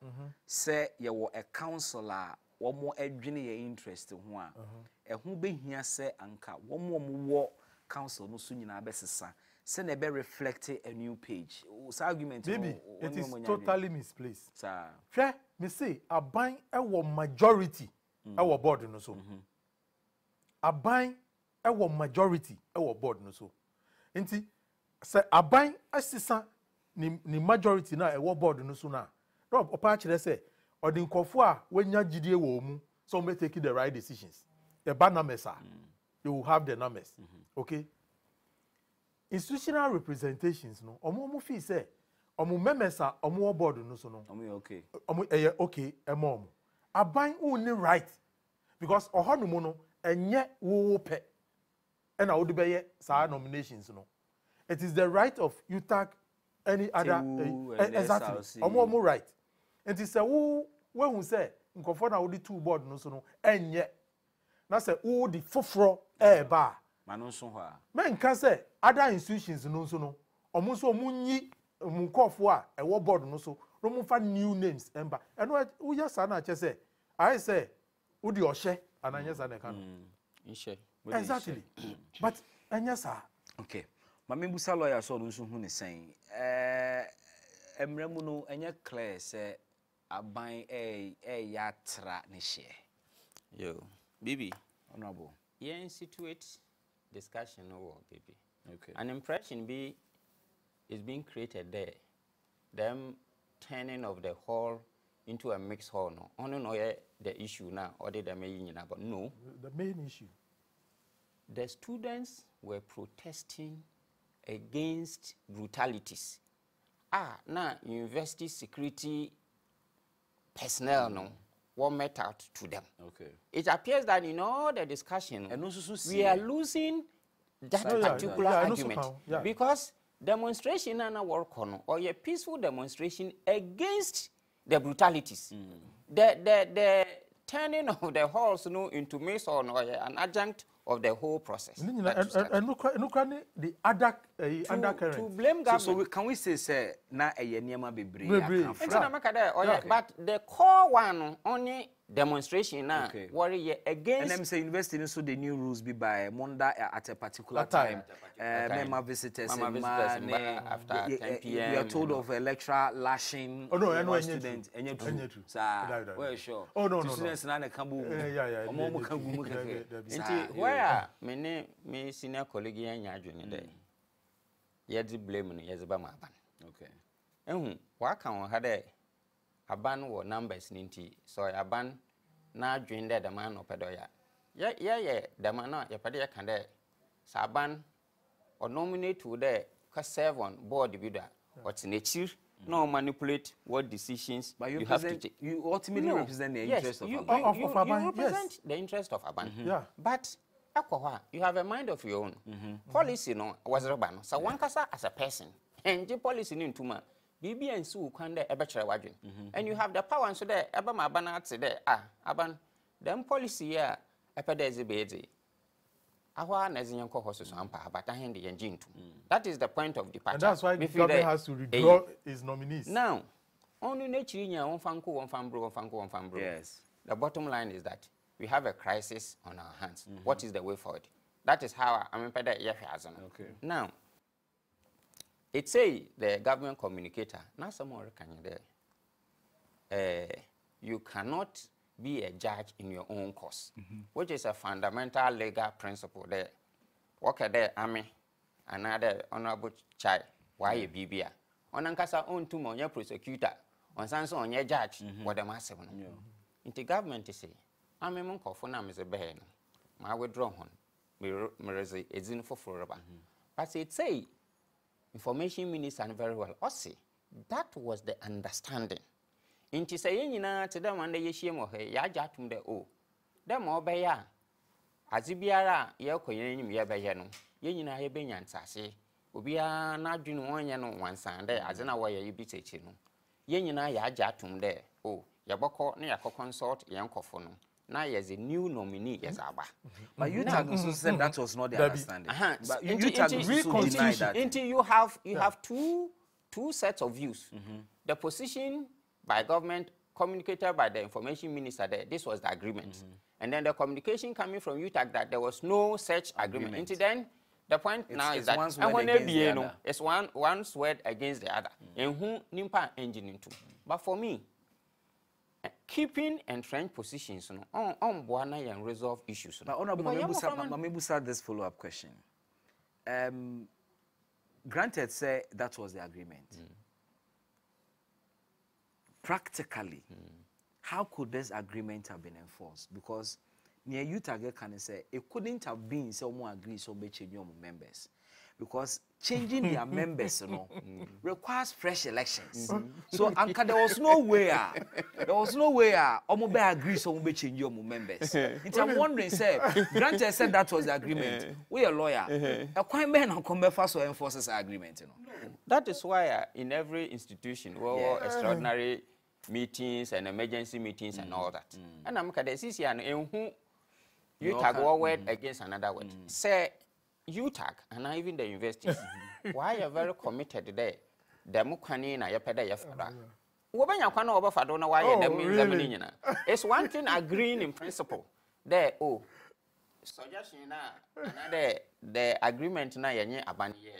say ye wo a counselor wo mo adwene ye interest ho a ehu behia se anka wo mo council no so nyina besesa se na be reflect a new page. This argument maybe it is totally misplaced. Sir, hwe me say aban e wo majority e wo board no so. Aban e wo majority e wo board no so. Enti se aban asisa ni majority na e wo board no so na. No opa kire say odinkofo a wanya gidie wo mu so may take the right decisions. The bad numbers are you will have the numbers. Okay? Institutional representations no omo feel say omo members are omo board no so no omo okay omo okay emo aban only right because ohono no enye wo pe and I would be sa nominations no it is the right of UTAG any other exactly omo right and it say wo when say nkofo na wo di two board no so no enye na say wo di foforo ba manonso ho a men kan say other institutions no so no omo so omunyi nkofo a e wo board no so no mo fa new names emba eno wo ya sa na che say I say wo di ohye ananya sa na kan exactly but enya sa okay mama busa lawyer so no so hu ne sen emremu no enya clear say aban ya tra ne share yo bibi honorable yen situate discussion over baby. Okay. An impression is being created there. Them turning of the hall into a mixed hall. No, only know the issue now, or the main but no. The main issue. The students were protesting against brutalities. Now university security personnel no. What met out to them. Okay. It appears that in all the discussion, we are losing that particular argument because demonstration and work on or a peaceful demonstration against the brutalities. The turning of the halls into mason or an adjunct of the whole process. And the other undercurrent. To blame government. So can we say na niema bebre? But the core one only demonstration now worry against. And I'm saying university so the new rules be by Monday at a particular time. Member visitors after 10 p.m. We are told of a lecturer lashing. Oh no, students. Sir, well sure. Oh no. Students na na kambu. Where me senior colleague anya adwene there. Yedi blame no yezi ba ma ban. Okay. waka on had a ban or numbers ninty, so a ban na join the man of pedoya. Yeah, the man not your pedia can there. Saban or nominate to there, cause serve on board the bidder. What's nature? No manipulate what decisions but you have to take. You ultimately represent the interest of you, Aban. you represent the interest of Aban. Yeah. But you have a mind of your own. Policy no was Rabban. So one kasa as a person. And the policy in Tuma. BB and Sue can there a better wagon. And you have the power and so there, Abama Banat say there, Aban, them policy yeah, a pedezi bezi. Our Nazian horses ampa, but I hand the engine to. That is the point of departure. And that's why the government has to withdraw his nominees. Now, only nature in your own fanco, one fanbro, one fanco, one fanbro. Yes. The bottom line is that we have a crisis on our hands. What is the way forward? That is how I'm in okay. Now, it say the government communicator, now some more can you there. You cannot be a judge in your own cause, which is a fundamental legal principle there. Okay, there, Army, another honorable child, why a BBA. On Ankasa own two on your prosecutor, on Sansa on your judge, what the massive. Into government, say, I'm a monk of Fonam is a bear. My withdraw on, Mirezi is in for forever. But it say, information minister very well. Also, that was the understanding. Inti say na to them and ye shame or he ya jatum de o. Them all be ya. Azibiara ye koyenim ye be no. Ye nyina ye be nyansase. Obia na dwunu onye no wansan de azena wo ye bi techi no. Ye nyina ya jatum de o. Ye boko na yakọ consult ye nkofo no. Now there's a new nominee yes aba. But you also said that was not the understanding. But you deny that. Until you have two sets of views. The position by government communicated by the information minister there, this was the agreement. And then the communication coming from UTAG that there was no such agreement. Until then, the point now is that it's one's word against the other. And who nimpa engine into. But for me, keeping entrenched positions on Buana and resolve issues. But Mamebu said this follow-up question. Granted, say that was the agreement. Practically, how could this agreement have been enforced? Because near UTAG can say it couldn't have been someone agrees so much in your members. Because changing their members requires fresh elections. So Anka, there was no way Omobe agrees so much in your members. I'm wondering, say, Granted said that was the agreement. We are lawyer. A quite man who come first or enforces the agreement. That is why in every institution, extraordinary meetings and emergency meetings and all that. And I'm kind of see and who you tag one word against another word. Say you tag and even the universities. Why are very committed there? The mukani na yapeda yafada. Wobanya kwano oba fado na why them it's one thing agreeing in principle. There suggestion na the agreement na yenye abani ye.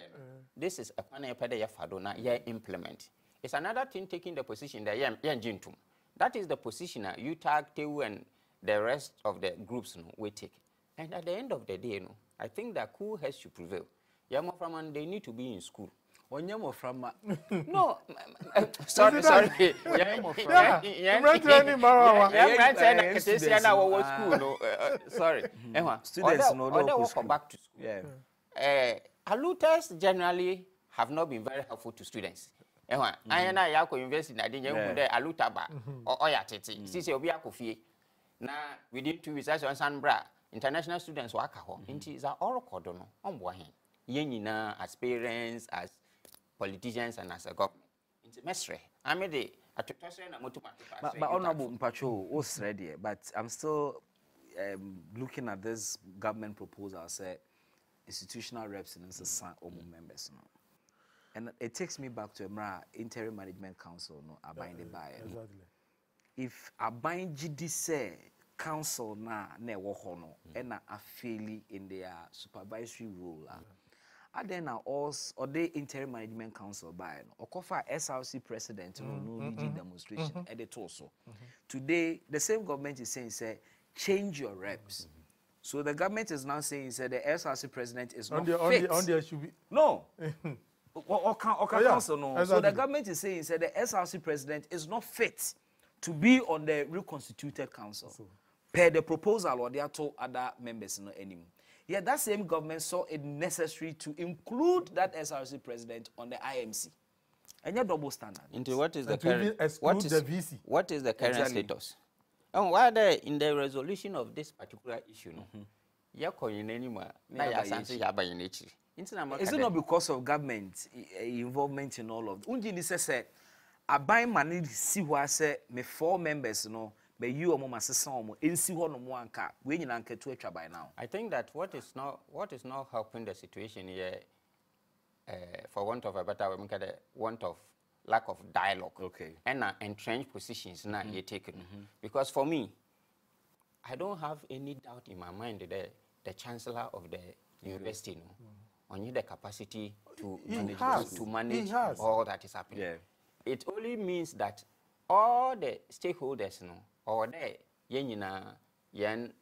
This is a kwano yapeda yafado na ye implement. It's another thing taking the position that Jintum. That is the position that UTAG, TEU, and the rest of the groups we take. And at the end of the day, I think that cool has to prevail. Yamoframan, they need to be in school. Onyamoframa. No, sorry. Sorry. Students no back to school. Yeah. Aluters generally have not been very helpful to students. I and I invest in Alutaba or Oyateti. Sisi Obia Kofi. Now, within 2 weeks, as on Sanbra, international students work at home. It is all cordono on Bohan. Yenina, as parents, as politicians, and as a government. It's a mestre. I made it at but Honorable Mpacho was ready, but I'm still looking at this government proposal, say institutional reps and members. And it takes me back to Emra Interim Management Council, abiding by. Exactly. If abiding GD say council na wohono and a fairly in their supervisory role, and then or the Interim Management Council by or cover SRC president no demonstration at it also. Today, the same government is saying say change your reps. So the government is now saying say the SRC president is not fit. On there should be no. council no. So the government is saying that the SRC president is not fit to be on the reconstituted council per the proposal or the other members no anymore. Yet that same government saw it necessary to include that SRC president on the IMC. And your double standard. Into what is the current VC? What is the current status? And why in the resolution of this particular issue, is it not because of government involvement in all of it? Unji said, I buy money see who I say me 4 members no, but you or mama session in see one no one car. We in anke to by now. I think that what is not helping the situation here, for want of a better word, want of lack of dialogue. Okay. And entrenched positions now you're taking. Because for me, I don't have any doubt in my mind that the chancellor of the university on the capacity to manage all that is happening. Yeah. It only means that all the stakeholders or the yen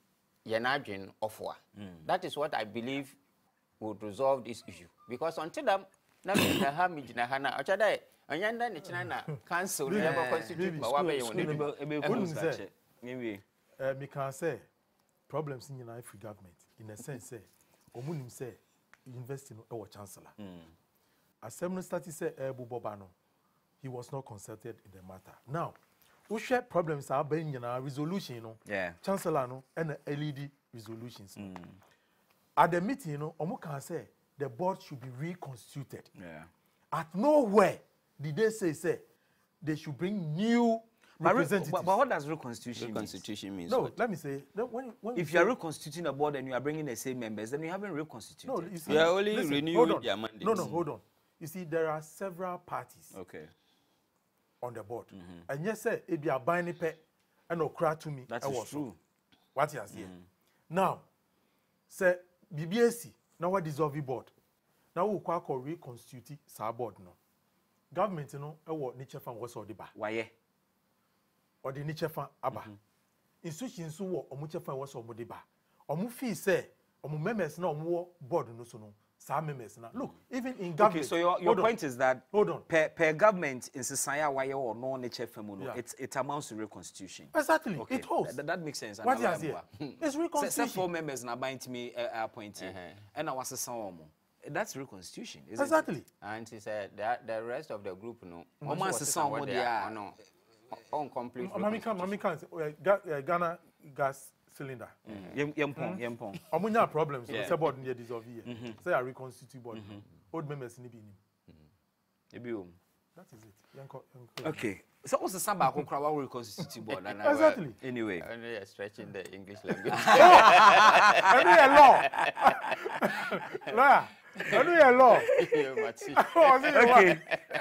offer. That is what I believe would resolve this issue. Because until them, council never constitute me can say problems in the free government in a sense say omunim say university no chancellor. Assembly started say Bobano. He was not consulted in the matter. Now, we share problems are being resolution, chancellor no and LED resolutions. At the meeting, Omu can say the board should be reconstituted. At nowhere did they say they should bring new representatives. But what does reconstitution mean? Means no, what? let me say. If you are reconstituting a board and you are bringing the same members, then you haven't reconstituted. No, you see, you are only renewing their mandate. No, hold on. You see, there are several parties on the board. And yes, sir, if you are buying a pet and no cry to me, that is true. What you are saying. Now, say, BBSC, now what dissolve the board? Now we call reconstitute our board no. Government what nature fan was or the bar. Why? Or the nature fan aba. Institutions who were or much fan was or the bar. Or mu fee say, or mu members no more board no so no. Some members now. Look, even in government. Okay, so your point is that hold on. Per government in society why or no nature femuno, it amounts to reconstitution. Exactly. Okay. It holds. That makes sense. What you say? It's reconstitution. 4 members now bind to me appointed. And I was a son. That's reconstitution, isn't exactly. it? And she said that the rest of the group complete. Mommy can Ghana gas cylinder. Yempong. Omunya problems. Say board near dissolve here. Say a reconstitute board. Old members need be. That is it. Okay. So what's the samba who reconstitute board? Exactly. Anyway. Only stretching the English language. Law. Law. Okay.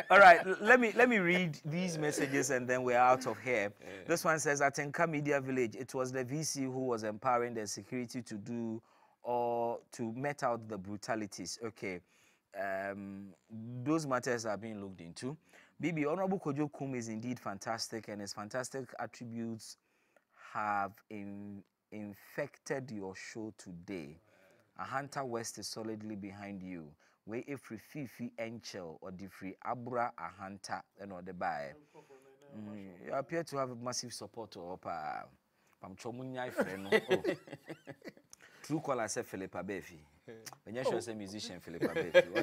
All right. Let me read these messages and then we're out of here. This one says, Atinka Media Village. It was the VC who was empowering the security to do or to met out the brutalities. Okay. Those matters are being looked into. Bibi, Honorable Kojo Kum is indeed fantastic, and his fantastic attributes have infected your show today. Ahanta West is solidly behind you. We ifri fifi enchel or diffri abra ahanta and or the buy. You appear to have a massive support or Pamchomunya friend. True caller say Philippa Befi. When you show say musician Philippa Befi.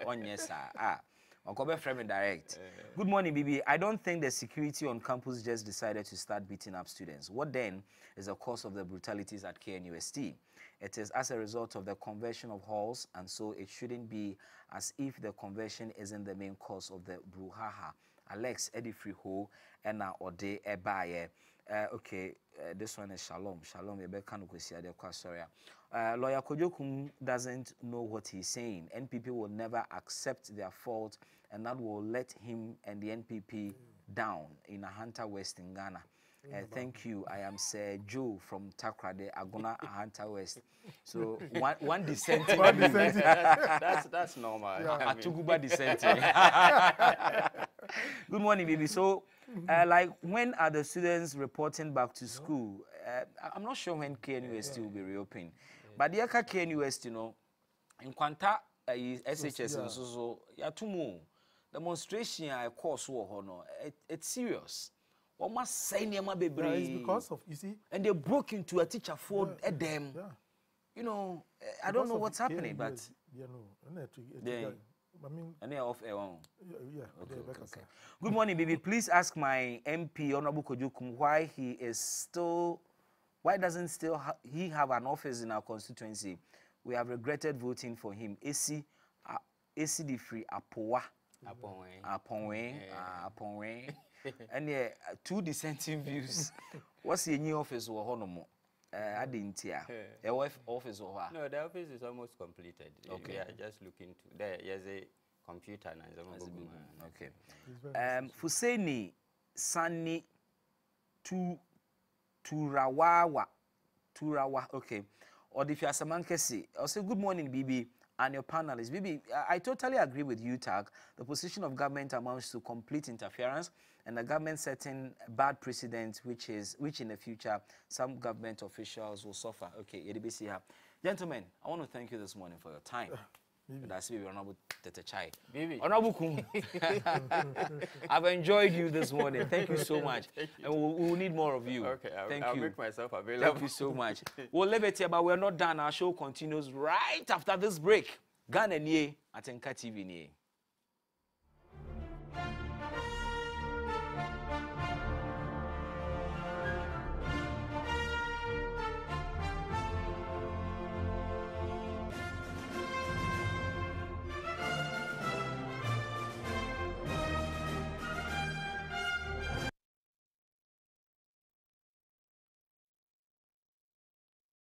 On yes sir. Uncle friend me direct. Good morning, Bibi. I don't think the security on campus just decided to start beating up students. What then is the cause of the brutalities at KNUST? It is as a result of the conversion of halls, and so it shouldn't be as if the conversion isn't the main cause of the brouhaha. Alex Edifriho and Ode Ebaye. Okay, this one is Shalom. Shalom, Lawyer Kojokum doesn't know what he's saying. NPP will never accept their fault, and that will let him and the NPP down in Ahanta West in Ghana. Thank you. I am Sir Joe from Takrade, Agona, Ahanta West. So one dissenting. That's normal. Atuguba dissenting. Good morning, baby. So, like, when are the students reporting back to school? I'm not sure when KNUST will be reopened. But the KNUST, in Kwanta SHS and so ya tumu demonstration I course wo no it's serious. What must say near my baby? It's because of, you see, and they broke into a teacher for them. Yeah. You know, I don't know what's happening, but yeah, no, I mean, and they're off air. Yeah. Okay. Good morning, baby. Please ask my MP Honorable Kojukum why doesn't still he have an office in our constituency? We have regretted voting for him. AC the free Apowa. Aponwe. And yeah, two dissenting views. What's your new office or honomo? I didn't hear. Office or what? No, the office is almost completed. Okay. We are just looking to there's a computer and okay. Fuseni Sani Turawa. Okay. Or if you are Samankesi, I'll say good morning, Bibi, and your panelists. Bibi, I totally agree with you, Tag. The position of government amounts to complete interference and the government setting bad precedent, which in the future some government officials will suffer. Okay, EDBC here. Gentlemen, I want to thank you this morning for your time. That's Bibi Honorable Tete Chai. Bibi. Honorable Kum. I've enjoyed you this morning. Thank you so much. And we'll need more of you. Okay, I'll make myself available. Thank you so much. We'll leave it here, but we're not done. Our show continues right after this break. Ghana Nye, Atinka TV Nye.